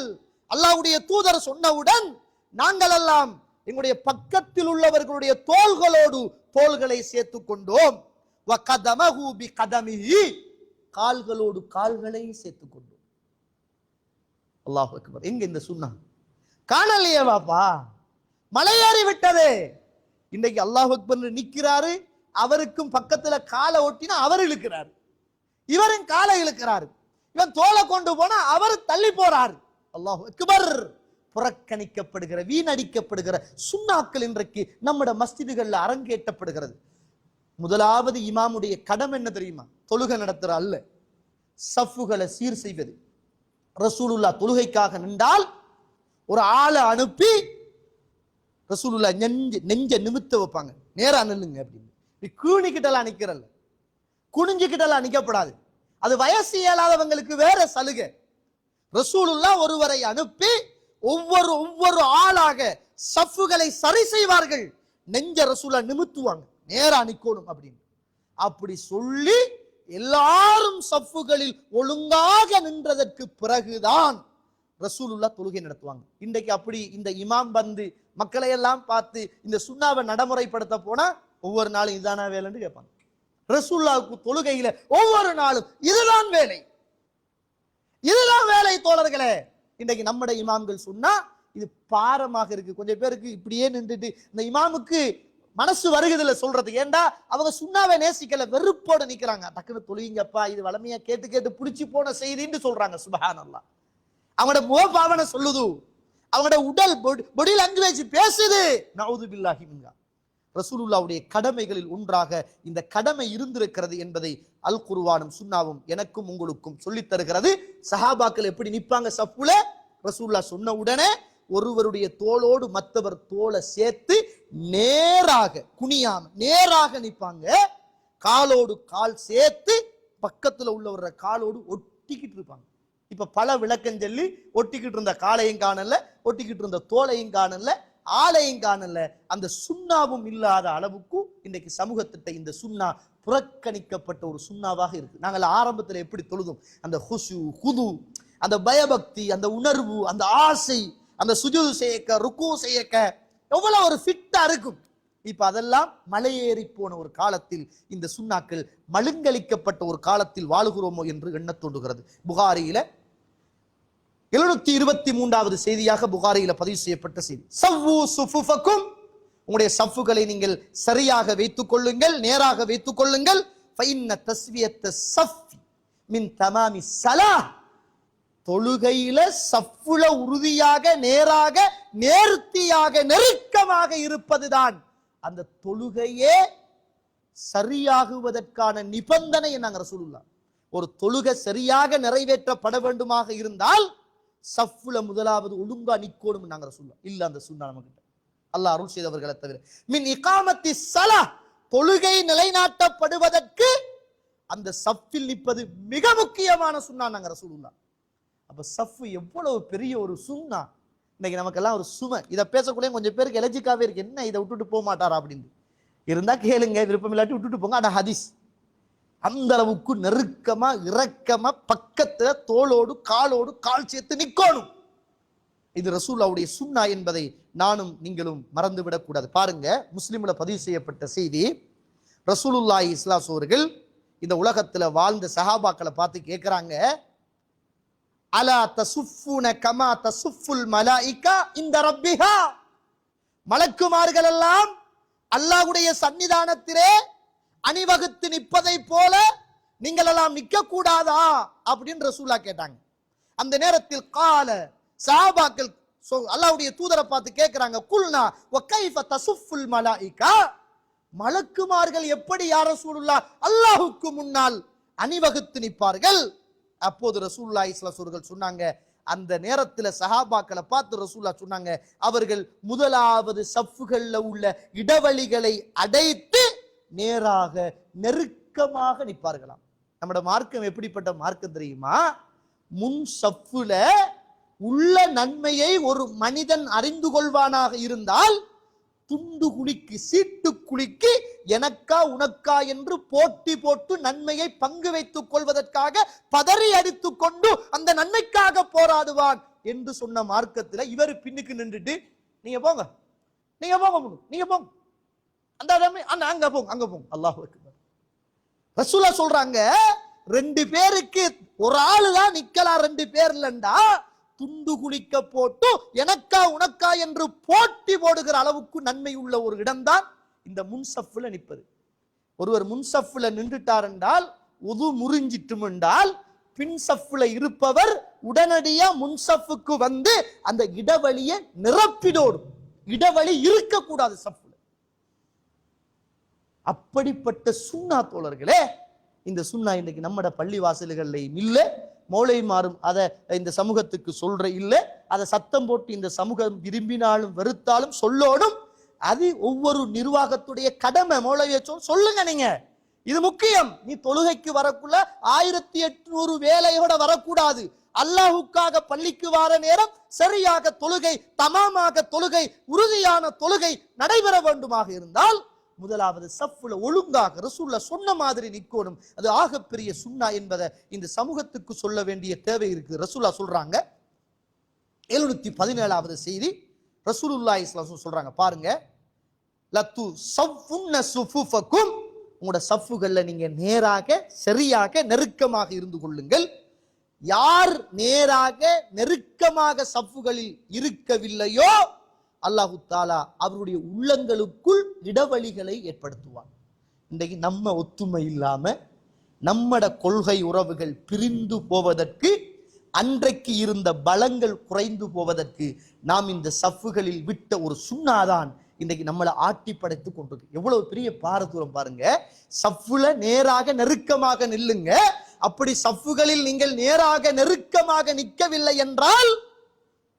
அல்லாஹ்வுடைய தூதர் சொன்னவுடன் நாங்கள் எல்லாம் எங்களுடைய பக்கத்தில் உள்ளவர்களுடைய தோள்களோடு தோள்களை சேர்த்துக் கொண்டோம். வகதமஹு பிகதமிஹி. கால்களோடு கால்களை சேர்த்துக் கொண்டோம். அல்லாஹ் அக்பர். எங்க இந்த சுன்னா? காணலையே பாப்பா, மலையேறி விட்டது. இன்னைக்கு அல்லாஹ் அக்பர் நிக்கிறாரு, அவருக்கும் பக்கத்துல காலை ஒட்டினா அவர் இழுக்கிறாரு, இவரும் காலை இழுக்கிறாரு. இவன் தோலை கொண்டு போனா அவர் தள்ளி போறாரு. அல்லாஹ் அக்பர். புறக்கணிக்கப்படுகிற, வீணடிக்கப்படுகிற சுன்னாக்கள் இன்றைக்கு நம்முடைய மஸ்ஜிதுகள்ல அரங்கேற்றப்படுகிறது. முதலாவது இமாமுடைய கடமை என்ன தெரியுமா? தொழுகை நடத்துற அல்ல, சஃப்புகளை சீர் செய்வது. ரசூலுல்லாஹ் தொழுகைக்காக நின்றால் ஒரு ஆளை அனுப்பி ரசூலுல்லாஹ் நெஞ்ச நிமித்த வைப்பாங்க. நேரா நில்லுங்க அப்படின்னு. கீணிக்கிட்டலாம் நிக்கிறல்ல, குனிஞ்சுக்கிட்டலாம் நிக்கப்படாது. அது வயசு இயலாதவங்களுக்கு வேற சலுகை. ரசூலுல்லாஹ் ஒருவரை அனுப்பி ஒவ்வொரு ஆளாக சஃப்புகளை சரி செய்வார்கள். நெஞ்ச ரசூலா நிமித்துவாங்க, நேரா நிக்கணும் அப்படின்னு. அப்படி சொல்லி எல்லாரும் சஃப்புகளில் ஒழுங்காக நின்றதற்கு பிறகுதான் ரசூலுல்லாஹ் தொழுகை நடத்துவாங்க. இன்றைக்கு அப்படி இந்த இமாம் வந்து மக்களை எல்லாம் பார்த்து இந்த சுன்னாவை நடைமுறைப்படுத்த போனா ஒவ்வொரு நாளும் இதுதானா வேலைன்னு கேட்பாங்க. ரசூலுல்லாஹ்வுக்கு தொழுகையில ஒவ்வொரு நாளும் இதுதான் வேலை, இதுதான் வேலை. தோழர்களே, இன்றைக்கு நம்முடைய இமாம்கள் சொன்னா இது பாரமாக இருக்கு. கொஞ்சம் பேருக்கு இப்படியே நின்றுட்டு இந்த இமாமுக்கு மனசு வருகுதுல சொல்றதுக்கு. ஏண்டா அவங்க சுண்ணாவை நேசிக்கல, வெறுப்போட நிக்கிறாங்க. டக்குன்னு தொழுங்கப்பா, இது வளமையா கேட்டு கேட்டு புடிச்சு போன செய்தின்னு சொல்றாங்க. சுப்ஹானல்லாஹ். அவங்களோட முகபாவனை சொல்லுது, அவங்களோட உடல் பாடி லாங்குவேஜ் பேசுது. நஊது பில்லாஹி மின்ஹா. ரசூலுல்லாஹ்வுடைய கடமைகளில் ஒன்றாக இந்த கடமை இருந்திருக்கிறது என்பதை அல் குர்ஆனும் சுன்னாவும் எனக்கும் உங்களுக்கும் சொல்லித் தருகிறது. சஹாபாக்கள் எப்படி நிப்பாங்க சஃப்புல? ரசூலுல்லாஹ் சொன்ன உடனே ஒருவருடைய தோளோடு மற்றவர் தோளை சேர்த்து நேராக குனியாம நேராக நிப்பாங்க. காலோடு கால் சேர்த்து பக்கத்துல உள்ளவர காலோடு ஒட்டிக்கிட்டு இருப்பாங்க. இப்ப பல விளக்கம் சொல்லி ஒட்டிக்கிட்டு இருந்த காலையும் காணல, ஒட்டிக்கிட்டு இருந்த தோலையும் காணல, ஆலையும் காணல. அந்த சுண்ணாவும் இல்லாத அளவுக்கு இன்றைக்கு சமூகத்திட்ட இந்த சுண்ணா புறக்கணிக்கப்பட்ட ஒரு சுண்ணாவாக இருக்கு. நாங்கள் ஆரம்பத்தில் எப்படி தொழுதும் அந்த ஹுசு ஹுது, அந்த பயபக்தி, அந்த உணர்வு, அந்த ஆசை, அந்த சுஜூது செய்யக்க ருக்கு செய்யக்க எவ்வளவு ஒரு ஃபிட்டா இருக்கும். இப்ப அதெல்லாம் மலையேறி போன ஒரு காலத்தில், இந்த சுண்ணாக்கள் மழுங்கலிக்கப்பட்ட ஒரு காலத்தில் வாழுகிறோமோ என்று எண்ண தோன்றுகிறது. புகாரியில 723வது செய்தியாக புகாரியில பதிவு செய்யப்பட்ட செய்தி. சவ்வு சுஃபுஃபக்கும், உங்களுடைய சஃப்புகளை நீங்கள் சரியாக வைத்துக் கொள்ளுங்கள், நேராக வைத்துக் கொள்ளுங்கள். ஃபைன்ன தஸ்வியத்த ஸஃப் மின் தமாமி ஸலாஹ், தொழுகையில சஃப்புல உறுதியாக நேராக நேர்த்தியாக நெருக்கமாக இருப்பதுதான் அந்த தொழுகையே சரியாகுவதற்கான நிபந்தனை என்னாங்க ரசூலுல்லாஹ். ஒரு தொழுகை சரியாக நிறைவேற்றப்பட வேண்டுமாக இருந்தால் சஃப்புல முதலாவது ஒழுங்கா நிக்கணும் நாங்க ரசூலுல்லாஹ். இல்ல அந்த சுன்னா நமக்கு அல்லாஹ் அருள் செய்தவர்களை தவிர. மின் இகாமத்தி ஸலாஹ், தொழுகை நிலைநாட்டப்படுவதற்கு அந்த சஃப்பில் நிற்பது மிக முக்கியமான சுன்னா நாங்க ரசூலுல்லாஹ். அப்ப சஃப் எவ்வளவு பெரிய ஒரு சுன்னா. இன்னைக்கு நமக்கெல்லாம் ஒரு சுமை. இதை பேசக்கூடிய கொஞ்சம் பேருக்கு எலர்ஜிக்காவே இருக்கு. என்ன இதை விட்டுட்டு போக மாட்டாரா அப்படின்னு இருந்தா கேளுங்க, விருப்பம் இல்லாட்டி விட்டுட்டு போங்க. ஆனா ஹதீஸ் அந்த அளவுக்கு நெருக்கமா இரக்கமா பக்கத்துல தோளோடு காலோடு கால் சேர்த்து நிக்கணும். இது ரசூலுல்லாஹ்வுடைய சுன்னா என்பதை நானும் நீங்களும் மறந்து விடக்கூடாது. பாருங்க, முஸ்லிம்ல பதிவு செய்யப்பட்ட செய்தி. ரசூலுல்லாஹி ஸல்லல்லாஹு அலைஹி அவர்கள் இந்த உலகத்துல வாழ்ந்த சஹாபாக்களை பார்த்து கேட்கிறாங்க, அலா தசுஃபுன கமா தசுஃபுல் மலாயிகா இந்த ரப்பிஹா, மலக்குமார்கள் எல்லாம் அல்லாஹ்வுடைய சன்னிதானத்திலே அணிவகுத்து நிற்பதை போல நீங்கள் எல்லாம் நிக்க கூடாதா அப்படின்னு ரசூலுல்லாஹ் கேட்டாங்க. அந்த நேரத்தில் கால சஹாபாக்கள் அல்லாஹ்வுடைய தூதரை பார்த்து கேட்கிறாங்க, குல்னா வ கைஃப தசுஃபுல் மலாயிகா, மலக்குமார்கள் எப்படி யா ரசூலுல்லாஹ் அல்லாஹ்வுக்கு முன்னால் அணிவகுத்து நிற்பார்கள்? அப்போது ரசூலுல்லாஹி ஸல்லல்லாஹு அலைஹி வஸல்லம் சொன்னாங்க, அந்த நேரத்தில் சஹாபாக்களை பார்த்து ரசூலுல்லாஹ் சொன்னாங்க, அவர்கள் முதலாவது சஃப்புகள்ல உள்ள இடைவெளிகளை அடைத்து நேராக நெருக்கமாக நிற்பார்களாம். நம்மட மார்க்கம் எப்படிப்பட்ட மார்க்கம் தெரியுமா? முன் சஃப்புல உள்ள நன்மையை ஒரு மனிதன் அறிந்து கொள்வானாக இருந்தால் துண்டு குளிக்கு சீட்டு குளிக்கு எனக்கா உனக்கா என்று போட்டி போட்டு நன்மையை பங்கு வைத்துக் கொள்வதற்காக பதறி அடித்துக் கொண்டு அந்த நன்மைக்காக போராடுவான் என்று சொன்ன மார்க்கத்தில் இவர் பின்னுக்கு நின்றுட்டு நீங்க போங்க நீங்க போங்க நீங்க போங்க அந்த அங்க போங்க அங்க போங்க. அல்லாஹ் அக்பர். ரசூலுல்லாஹ் சொல்றாங்க, ரெண்டு பேருக்கு ஒரு ஆளு தான் நிக்கலாம், ரெண்டு பேர் இல்லண்டா துண்டு குளிக்க போட்டு எனக்கா உனக்கா என்று போட்டி போடுகிற அளவுக்கு நன்மை உள்ள ஒரு இடம்தான் இந்த முன்சஃப்ல நிற்பது. ஒருவர் முன்சஃப்ல நின்றுட்டார் என்றால் உது முறிஞ்சிட்டும் என்றால் பின் சஃப்ல இருப்பவர் உடனடியா முன்சஃப்க்கு வந்து அந்த இடைவெளியை நிரப்பிடோடும். இடைவெளி இருக்கக்கூடாது சஃப்ல. அப்படிப்பட்ட சுன்னா தோழர்களே, இந்த சுன்னா இன்னைக்கு நம்மட பள்ளி வாசல்கள்லையும் இல்லை, மௌலைமாரும் அதை இந்த சமூகத்துக்கு சொல்ற இல்லை. அதை சத்தம் போட்டு இந்த சமூகம் விரும்பினாலும் வெறுத்தாலும் சொல்லோடும். அது ஒவ்வொரு நிர்வாகத்துடைய கடமை. மௌலவிய சொல்லுங்க, நீங்க இது முக்கியம். நீ தொழுகைக்கு வரக்குள்ள 1800 வேலையோட வரக்கூடாது. அல்லாஹுக்காக பள்ளிக்கு வார நேரம் சரியாக தொழுகை, தமாமாக தொழுகை, உறுதியான தொழுகை நடைபெற வேண்டுமாக இருந்தால் முதலாவது சஃப்ல ஒழுங்காக ரசூலுல்லாஹ் சொன்ன மாதிரி நிக்கணும். அது ஆகப்பெரிய சுன்னா என்பதை இந்த சமூகத்துக்கு சொல்ல வேண்டிய தேவை இருக்கு. ரசூலுல்லாஹ் சொல்றாங்க, 717வது செய்தி ரசூலுல்லாஹி ஸல்லல்லாஹு அலைஹி வஸல்லம் சொல்றாங்க, பாருங்க, லத்து ஸஃபுன்ன ஸுஃபுஃபகும், உங்களோட சஃப்புகள்ல நீங்க நேராக சரியாக நெருக்கமாக இருந்து கொள்ளுங்கள். யார் நேராக நெருக்கமாக சஃப்புகளில் இருக்கவில்லையோ அல்லாஹு தாலா அவருடைய உள்ளங்களுக்குள் இடவழிகளை ஏற்படுத்துவார். இன்றைக்கு நம்ம ஒத்துமை இல்லாம நம்மட கொள்கை உறவுகள் பிரிந்து போவதற்கு, அன்றைக்கு இருந்த பலங்கள் குறைந்து போவதற்கு நாம் இந்த சஃப்புகளில் விட்ட ஒரு சுண்ணாதான் இன்றைக்கு நம்மளை ஆட்டி படைத்து கொண்டிருக்கு. எவ்வளவு பெரிய பாரதூரம் பாருங்க. சஃப்புல நேராக நெருக்கமாக நில்லுங்க. அப்படி சஃப்புகளில் நீங்கள் நேராக நெருக்கமாக நிற்கவில்லை என்றால்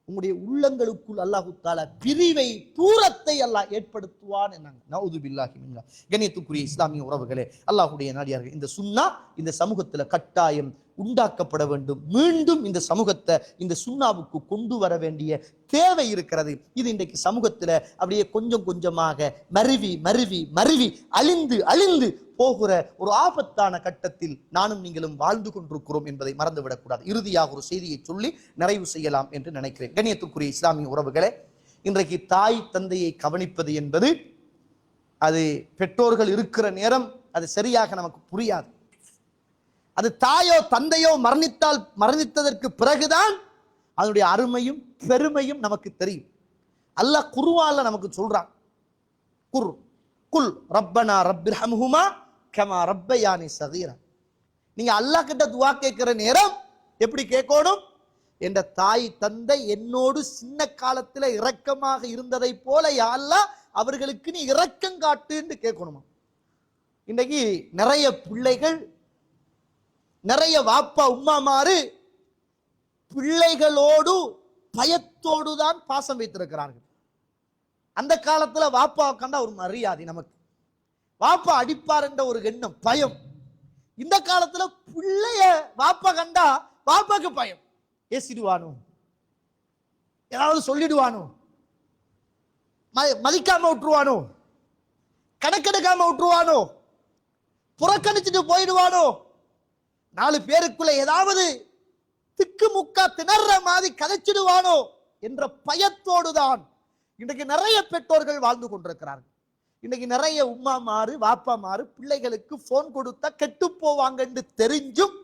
உங்களுடைய உள்ளங்களுக்குள் அல்லாஹு தாலா பிரிவை, தூரத்தை அல்லாஹ் ஏற்படுத்துவான் என்னாங்க. நவுது பில்லாஹி மின்ஹா. கண்ணியத்துக்குரிய இஸ்லாமிய உறவுகளே, அல்லாஹ்வுடைய நாடியார்கள், இந்த சுன்னா இந்த சமூகத்துல கட்டாயம் உண்டாக்கப்பட வேண்டும். மீண்டும் இந்த சமூகத்தை இந்த சுன்னாவுக்கு கொண்டு வர வேண்டிய தேவை இருக்கிறது. இது இன்றைக்கு சமூகத்துல அப்படியே கொஞ்சம் கொஞ்சமாக மருவி மருவி மருவி அழிந்து அழிந்து போகிற ஒரு ஆபத்தான கட்டத்தில் நானும் நீங்களும் வாழ்ந்து கொண்டிருக்கிறோம் என்பதை மறந்துவிடக்கூடாது. இறுதியாக ஒரு செய்தியை சொல்லி நிறைவு செய்யலாம் என்று நினைக்கிறேன். கண்ணியத்துக்குரிய இஸ்லாமிய உறவுகளே, இன்றைக்கு தாய் தந்தையை கவனிப்பது என்பது, அது பெற்றோர்கள் இருக்கிற நேரம் அது சரியாக நமக்கு புரியாது. அது தாயோ தந்தையோ மரணித்ததற்கு பிறகுதான் அதனுடைய அருமையும் பெருமையும் நமக்கு தெரியும். அல்லாஹ் குர்ஆன்ல நமக்கு சொல்றான், குல் ரப்பனா ரப்பிர்ஹம்ஹுமா கமா ரப்பயானி ஸகீரா. நீங்க அல்லாஹ் கிட்ட துஆ கேட்கிற நேரம் எப்படி கேட்கணும்? என்ற தாய் தந்தை என்னோடு சின்ன காலத்துல இரக்கமாக இருந்ததை போல யா அல்லாஹ் அவர்களுக்கு நீ இரக்கம் காட்டுன்னு கேட்கணுமா. இன்னைக்கு நிறைய பிள்ளைகள், நிறைய வாப்பா உம்மாமாரு பிள்ளைகளோடு பயத்தோடு தான் பாசம் வைத்திருக்கிறார்கள். அந்த காலத்துல வாப்பா கண்டா ஒரு மரியாதை, நமக்கு வாப்பா அடிப்பார் என்ற ஒரு எண்ணம், பயம். இந்த காலத்துல பிள்ளைய வாப்பா கண்டா வாப்பாக்கு பயம். ஏசிடுவானோ, ஏதாவது சொல்லிடுவானோ, மதிக்காம விட்டுருவானோ, கணக்கெடுக்காம விட்டுருவானோ, புறக்கணிச்சுட்டு போயிடுவானோ, 4 பேருக்குள்ள ஏதாவது திக்கு முக்கா திணற மாதிரி கதைச்சிடுவானோ என்ற பயத்தோடுதான் இன்றைக்கு நிறைய பெற்றோர்கள் வாழ்ந்து கொண்டிருக்கிறார்கள். இன்னைக்கு நிறைய உம்மாமாரு வாப்பாமாரு பிள்ளைகளுக்கு போன் கொடுத்தா கெட்டு போவாங்க என்று தெரிஞ்சும்,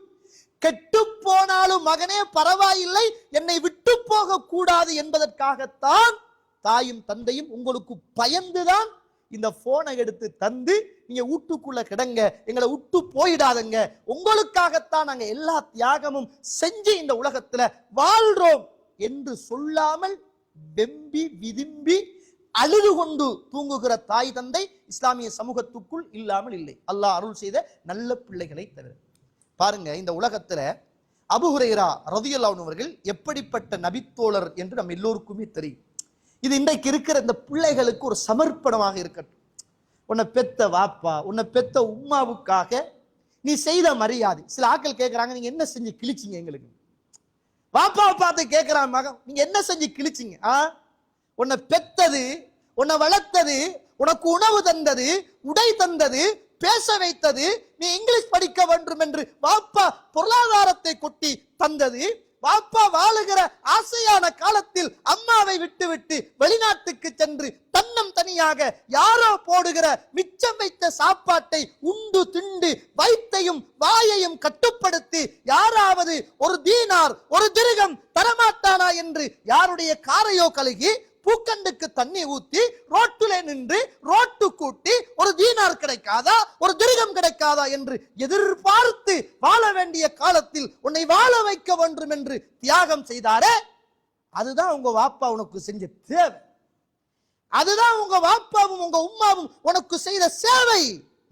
கெட்டு போனாலும் மகனே பரவாயில்லை, என்னை விட்டு போக கூடாது என்பதற்காகத்தான் தாயும் தந்தையும் உங்களுக்கு பயந்துதான் இந்த போனை எடுத்து தந்து, நீங்க வீட்டுக்குள்ள கிடங்க, எங்களை விட்டு போயிடாதங்க, உங்களுக்காகத்தான் நாங்க எல்லா தியாகமும் செஞ்சு இந்த உலகத்துல வாழ்றோம் என்று சொல்லாமல் வெம்பி விரும்பி அழுது கொண்டு தூங்குகிற தாய் தந்தை இஸ்லாமிய சமூகத்துக்குள் இல்லாமல் இல்லை. அல்லாஹ் அருள் செய்த நல்ல பிள்ளைகளை தவிர. பாருங்க, இந்த உலகத்துல அபூ ஹுரைரா ரலியல்லாஹு அன்ஹு அவர்கள் எப்படிப்பட்ட நபித்தோழர் என்று நம்ம எல்லோருக்குமே தெரியும். இது இன்றைக்கு இருக்கிற இந்த பிள்ளைகளுக்கு ஒரு சமர்ப்பணமாக இருக்கட்டும். உன்னை பெத்த வாப்பா, உன்னை பெத்த உம்மாவுக்காக நீ செய்த மரியாதை. சில ஆட்கள் கேட்கிறாங்க, நீங்க என்ன செஞ்சு கிழிச்சிங்க எங்களுக்கு? வாப்பாவை பார்த்து கேட்கிறான் மகன், நீங்க என்ன செஞ்சு கிழிச்சிங்க? உன்னை பெத்தது, உன்னை வளர்த்தது, உனக்கு உணவு தந்தது, உடை தந்தது, பேச வைத்தது, நீ இங்கிலீஷ் படிக்க வேண்டும் என்று வாப்பா பொருளாதாரத்தை கொட்டி தந்தது, வாப்பா வாழுகிற ஆசையான காலத்தில் அம்மாவை விட்டு வெளிநாட்டுக்கு சென்று தன்னம் தனியாக யாரோ போடுகிற மிச்சம் வைத்த சாப்பாட்டை உண்டு திண்டு வயிற்றையும் வாயையும் கட்டுப்படுத்தி யாராவது ஒரு தீனார் ஒரு திர்ஹம் தரமாட்டானா என்று யாருடைய காரையோ கழுகி பூக்கண்டுக்கு தண்ணி ஊத்தி ரோட்டிலே நின்று ரோட்டு கூட்டி ஒரு தீனார் கிடைக்காதா, ஒரு திர்ஹம் கிடைக்காதா என்று எதிர்பார்த்து வாழ வேண்டிய காலத்தில் உன்னை வாழ வைக்க வேண்டும் என்று தியாகம் செய்தாரே, அதுதான் உங்க வாப்பா உனக்கு செஞ்ச தேவை. அதுதான் உங்க வாப்பாவும் உங்க உம்மாவும் உனக்கு செய்த சேவை.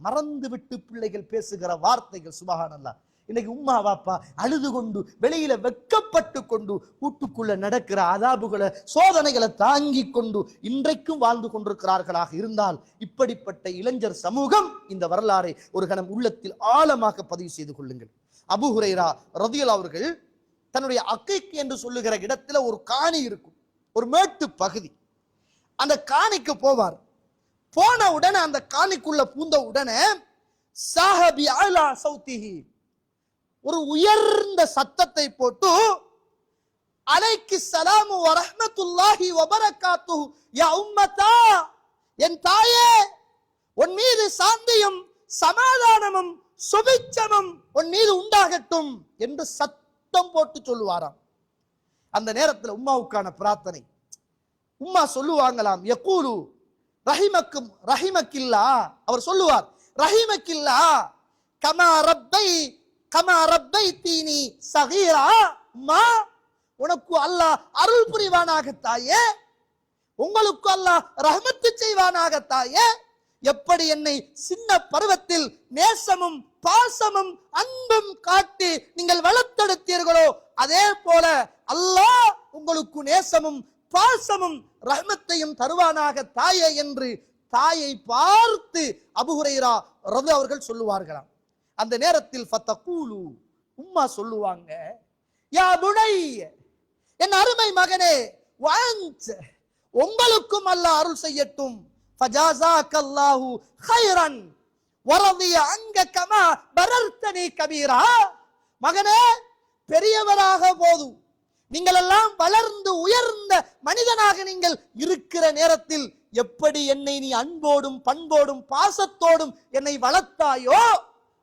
மறந்து விட்டு பிள்ளைகள் பேசுகிற வார்த்தைகள் சுபஹானல்லாஹ். இன்னைக்கு உம்மா வாப்பா அழுது கொண்டு வெளியில வெட்கப்பட்டு கொண்டு வீட்டுக்குள்ள நடக்கிற அதாபுகளை சோதனைகளை தாங்கி கொண்டு இன்றைக்கும் வாழ்ந்து கொண்டிருக்கிறார்களாக இருந்தால் இப்படிப்பட்ட இளைஞர் சமூகம் இந்த வரலாறை ஒரு கணம் உள்ளத்தில் ஆழமாக பதிவு செய்து கொள்ளுங்கள். அபூ ஹுரைரா ரலியல்லாஹு அவர்கள் தன்னுடைய அக்கைக்கு என்று சொல்லுகிற இடத்துல ஒரு காணி இருக்கும், ஒரு மேட்டு பகுதி. அந்த காணிக்கு போவார். போன உடனே அந்த காணிக்குள்ள பூந்த உடனே சாஹபி அலா சௌத்திஹி, ஒரு உயர்ந்த சத்தத்தை போட்டு அலைக்கு ஸலாமு வ ரஹ்மத்துல்லாஹி வ பரக்காத்துஹு யா உம்மதா, என் தாயே உன் மீது சாந்தியும் சமாதானமும் சுபிட்சமும் உன் மீது உண்டாகட்டும் என்று சத்தம் போட்டு சொல்லுவாராம். அந்த நேரத்தில் உம்மாவுக்கான பிரார்த்தனை. உம்மா சொல்லுவாங்களாம், யகூலு ரஹிமக்கும் ரஹிமக்கில்லா, அவர் சொல்லுவார், ரஹிமக்கில்லா கமா ரப்பைதீனி ஸகீரா, அம்மா உனக்கு அல்லாஹ் அருள் புரிவானாக தாயே, உங்களுக்கு அல்லாஹ் ரஹ்மத்து செய்வானாக தாயே, எப்படி என்னை சின்ன பருவத்தில் நேசமும் பாசமும் அன்பும் காட்டி நீங்கள் வளர்த்தெடுத்தீர்களோ அதே போல அல்லாஹ் உங்களுக்கு நேசமும் பாசமும் ரஹ்மத்தையும் தருவானாக தாயே என்று தாயை பார்த்து அபூ ஹுரைரா ரலியல்லாஹு அவர்கள் சொல்லுவார்களாம். அந்த நேரத்தில் ஃபதகூலு, உம்மா சொல்லுவாங்க, யா புனைய, என் அருமை மகனே, வஅன்த, உங்களுக்கும் அல்லாஹ் அருள் செய்யட்டும், ஃபஜாஸாக்கல்லாஹு கைரன் வரதிய அங்க கமா பரர்தனி கபீரா, மகனே பெரியவராக போது நீங்கள் எல்லாம் வளர்ந்து உயர்ந்த மனிதனாக நீங்கள் இருக்கிற நேரத்தில் எப்படி என்னை நீ அன்போடும் பண்போடும் பாசத்தோடும் என்னை வளர்த்தாயோ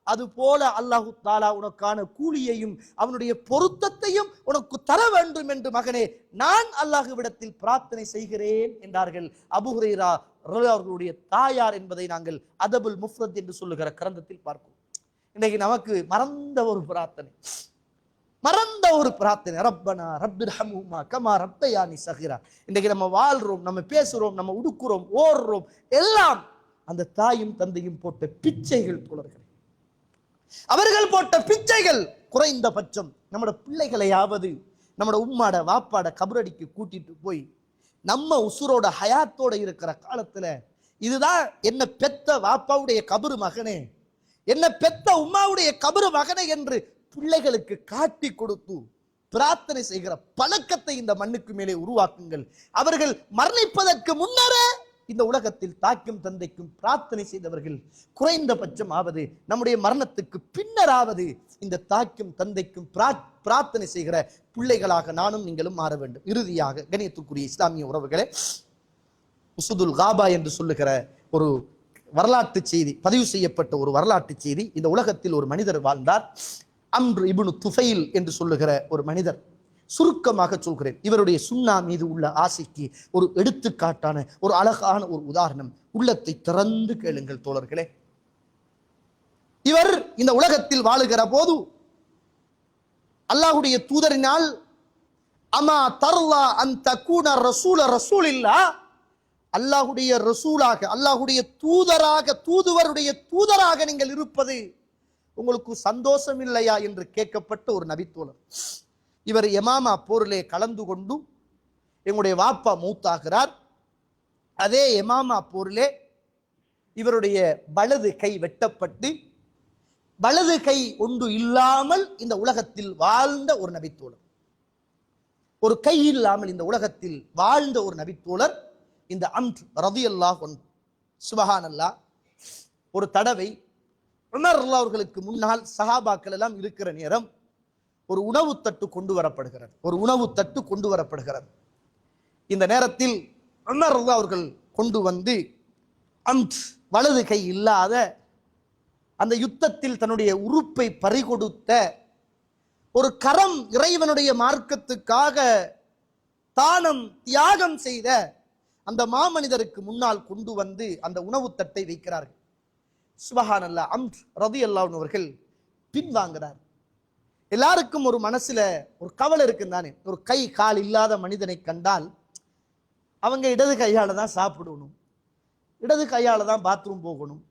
அது போல அல்லாஹு தாலா உனக்கான கூலியையும் அவனுடைய பொருத்தத்தையும் உனக்கு தர வேண்டும் என்று மகனே நான் அல்லாஹ்விடத்தில் பிரார்த்தனை செய்கிறேன் என்றார்கள் அபூ ஹுரைரா ரலியல்லாஹு அவர்களுடைய தாயார் என்பதை நாங்கள் அதபுல் முஃப்ரத் என்று சொல்லுகிற கிரந்தத்தில் பார்க்கிறோம். இன்னைக்கு நமக்கு மறந்த ஒரு பிரார்த்தனை ரப்பனா ரப்பிர்ஹம்ஹுமா கமா ரப்பயானி ஸகீரா. இன்றைக்கு நம்ம வாழ்றோம், நம்ம பேசுறோம், நம்ம உடுக்குறோம், ஓடுறோம், எல்லாம் அந்த தாயும் தந்தையும் போட்ட பிச்சைகள் தோழர்களே. அவர்கள் போட்ட பிச்சைகள். குறைந்தபட்சம் நம்மட பிள்ளைகளையாவது நம்மட உம்மாட வாப்பாட கபரடிக்கு கூட்டிட்டு போய் நம்ம உசுரோட ஹயாத்தோட இருக்கிற காலத்துல இதுதான் என்ன பெத்த வாப்பாவுடைய கபரு மகனே, என்ன பெத்த உம்மாவுடைய கபரு மகனே என்று பிள்ளைகளுக்கு காட்டி கொடுத்து பிரார்த்தனை செய்கிற பழக்கத்தை இந்த மண்ணுக்கு மேலே உருவாக்குங்கள். அவர்கள் மரணிப்பதற்கு முன்னரே இந்த உலகத்தில் தாக்கும் தந்தைக்கும் பிரார்த்தனை செய்தவர்கள் குறைந்தபட்சம் ஆவது நம்முடைய மரணத்துக்கு பின்னராவது இந்த தாக்கும் தந்தைக்கும் பிரார்த்தனை செய்கிற பிள்ளைகளாக நானும் நீங்களும் மாற வேண்டும். இறுதியாக கணியத்துக்குரிய இஸ்லாமிய உறவுகளே, உசுதுல் காபா என்று சொல்லுகிற ஒரு வரலாற்று செய்தி, பதிவு செய்யப்பட்ட ஒரு வரலாற்று செய்தி. இந்த உலகத்தில் ஒரு மனிதர் வாழ்ந்தார், அம்ர் இப்னு துஃபைல் என்று சொல்லுகிற ஒரு மனிதர். சுருக்கமாக சொல்கிறேன், இவருடைய சுன்னா மீது உள்ள ஆசைக்கு ஒரு எடுத்துக்காட்டான ஒரு அழகான ஒரு உதாரணம். உள்ளத்தை திறந்து கேளுங்கள் தோழர்களே. இவர் இந்த உலகத்தில் வாழுகிற போது அல்லாஹ்வுடைய தூதரினால் அமா தர்லா அன் தகூன ரசூல ரசூலில்லா, அல்லாஹ்வுடைய ரசூலாக அல்லாஹ்வுடைய தூதுவருடைய தூதராக நீங்கள் இருப்பது உங்களுக்கு சந்தோஷம் இல்லையா என்று கேட்கப்பட்ட ஒரு நபித்தோழர். இவர் யமாமா போரிலே கலந்து கொண்டு எங்களுடைய வாப்பா மௌத்தாகிறார். அதே யமாமா போரிலே இவருடைய வலது கை வெட்டப்பட்டு வலது கை ஒன்று இல்லாமல் இந்த உலகத்தில் வாழ்ந்த ஒரு நபித்தோழர், ஒரு கை இல்லாமல் இந்த உலகத்தில் வாழ்ந்த ஒரு நபித்தோழர் இந்த அம்ர் ரலியல்லாஹு அன்ஹு. சுப்ஹானல்லாஹ். ஒரு தடவை உமர் ரலியல்லாஹு அவர்களுக்கு முன்னால் சஹாபாக்கள் எல்லாம் இருக்கிற நேரம் ஒரு உணவு தட்டு கொண்டு வரப்படுகிறது. இந்த நேரத்தில் உமர் ரலியல்லாஹு அவர்கள் கொண்டு வந்து அம்ர் வலது கை இல்லாத அந்த யுத்தத்தில் தன்னுடைய உறுப்பை பறிகொடுத்த ஒரு கரம், இறைவனுடைய மார்க்கத்துக்காக தானம் தியாகம் செய்த அந்த மாமனிதருக்கு முன்னால் கொண்டு வந்து அந்த உணவு தட்டை வைக்கிறார்கள். சுப்ஹானல்லாஹ். அம்ர் ரலியல்லாஹு அவர்கள் பின்வாங்குறார். எல்லாருக்கும் ஒரு மனசுல ஒரு கவலை இருக்குன்னு தானே. ஒரு கை கால் இல்லாத மனிதனை கண்டால் அவங்க இடது கையால தான் சாப்பிடணும், இடது கையால தான் பாத்ரூம் போகணும்,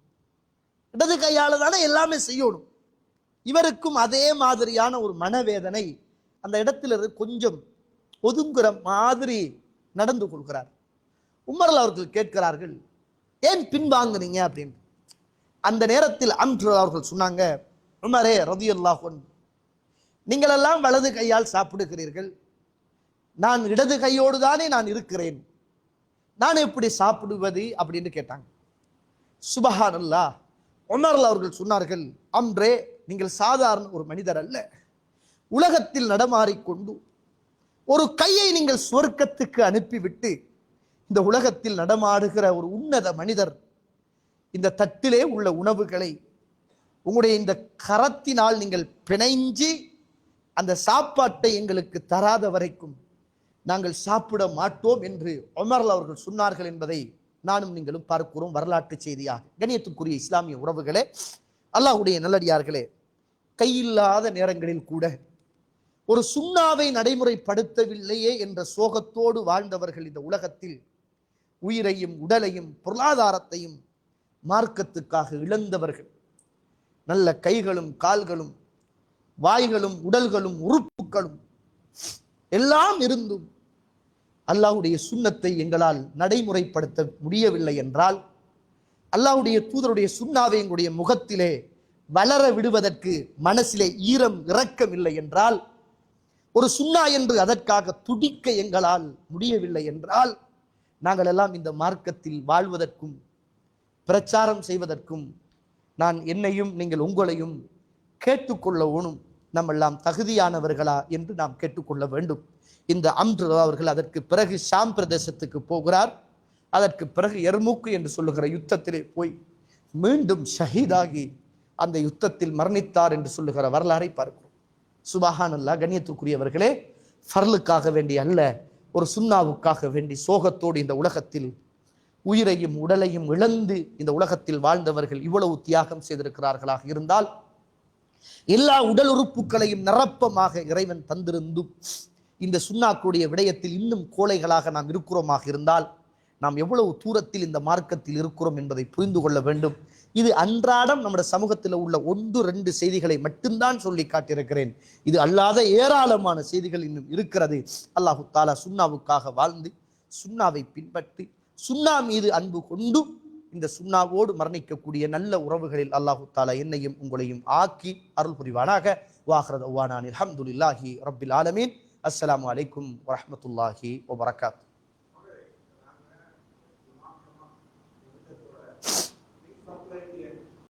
இடது கையால தானே எல்லாமே செய்யணும். இவருக்கும் அதே மாதிரியான ஒரு மனவேதனை. அந்த இடத்துல கொஞ்சம் ஒதுங்குற மாதிரி நடந்து கொள்கிறார். உமர் அவர்கள் கேட்கிறார்கள், ஏன் பின்வாங்குறீங்க அப்படின்னு. அந்த நேரத்தில் அம்ரு அவர்கள் சொன்னாங்க, உமரே ரலியல்லாஹு அன்ஹு, நீங்கள் எல்லாம் வலது கையால் சாப்பிடுகிறீர்கள், நான் இடது கையோடு தானே நான் இருக்கிறேன், நான் எப்படி சாப்பிடுவது அப்படின்னு கேட்டாங்க. சுபஹானல்லாஹ். உமர் அவர்கள் சொன்னார்கள், அம்ரே, நீங்கள் சாதாரண ஒரு மனிதர் அல்ல. உலகத்தில் நடமாறிக்கொண்டு ஒரு கையை நீங்கள் சொர்க்கத்துக்கு அனுப்பிவிட்டு இந்த உலகத்தில் நடமாடுகிற ஒரு உன்னத மனிதர். இந்த தட்டிலே உள்ள உணவுகளை உங்களுடைய இந்த கரத்தினால் நீங்கள் பிணைஞ்சி அந்த சாப்பாட்டை எங்களுக்கு தராத வரைக்கும் நாங்கள் சாப்பிட மாட்டோம் என்று உமர் அவர்கள் சொன்னார்கள் என்பதை நானும் நீங்களும் பார்க்கிறோம் வரலாற்று செய்தியாக. கண்ணியத்துக்குரிய இஸ்லாமிய உறவுகளே, அல்லாஹ்வுடைய நல்லடியார்களே, கையில்லாத நேரங்களில் கூட ஒரு சுன்னாவை நடைமுறைப்படுத்தவில்லையே என்ற சோகத்தோடு வாழ்ந்தவர்கள் இந்த உலகத்தில் உயிரையும் உடலையும் பொருளாதாரத்தையும் மார்க்கத்துக்காக இழந்தவர்கள். நல்ல கைகளும் கால்களும் வாய்களும் உடல்களும் உறுப்புகளும் எல்லாம் இருந்தும் அல்லாஹ்வுடைய சுன்னத்தை எங்களால் நடைமுறைப்படுத்த முடியவில்லை என்றால், அல்லாஹ்வுடைய தூதருடைய சுன்னாவை எங்களுடைய முகத்திலே வளர விடுவதற்கு மனசிலே ஈரம் இரக்கமில்லை என்றால், ஒரு சுன்னா என்று அதற்காக துடிக்க எங்களால் முடியவில்லை என்றால், நாங்கள் எல்லாம் இந்த மார்க்கத்தில் வாழ்வதற்கும் பிரச்சாரம் செய்வதற்கும் நான் என்னையும் நீங்கள் உங்களையும் கேட்டுக்கொள்ள வேணும். நம்ம எல்லாம் தகுதியானவர்களா என்று நாம் கேட்டுக்கொள்ள வேண்டும். இந்த அம்ரு அவர்கள் அதற்கு பிறகு ஷாம் பிரதேசத்துக்கு போகிறார். அதற்கு பிறகு எர்முக்கு என்று சொல்லுகிற யுத்தத்திலே போய் மீண்டும் ஷஹீதாகி அந்த யுத்தத்தில் மரணித்தார் என்று சொல்லுகிற வரலாறை பார்க்கிறோம். சுபஹானல்லாஹ். கண்ணியத்துக்குரியவர்களே, ஃபர்லுக்காக வேண்டி அல்ல, ஒரு சுன்னாவுக்காக வேண்டி சோகத்தோடு இந்த உலகத்தில் உயிரையும் உடலையும் இழந்து இந்த உலகத்தில் வாழ்ந்தவர்கள் இவ்வளவு தியாகம் செய்திருக்கிறார்களாக இருந்தால், எல்லா உடல் உறுப்புகளையும் நிரப்பமாக இறைவன் தந்திருந்தும் இந்த சுன்னாக்குடைய விடயத்தில் இன்னும் கோழைகளாக நாம் இருக்கிறோமாக இருந்தால், நாம் எவ்வளவு தூரத்தில் இந்த மார்க்கத்தில் இருக்கிறோம் என்பதை புரிந்து கொள்ள வேண்டும். இது அன்றாடம் நம்முடைய சமூகத்தில் உள்ள 1-2 செய்திகளை மட்டும்தான் சொல்லி காட்டியிருக்கிறேன். இது அல்லாத ஏராளமான செய்திகள் இன்னும் இருக்கிறது. அல்லாஹு தாலா சுன்னாவுக்காக வாழ்ந்து சுன்னாவை பின்பற்றி சுன்னா மீது அன்பு கொண்டு இந்த சுன்னாவோடு மரணிக்கக்கூடிய நல்ல உறவுகளில் அல்லாஹு தாலா என்னையும் உங்களையும் ஆக்கி அருள் புரிவானாக. வாஹ்ர தஅவானா அல்ஹம்துலில்லாஹி ரப்பில் ஆலமீன். அஸ்ஸலாமு அலைக்கும் வரஹ்மத்துல்லாஹி வபரகாத்துஹு.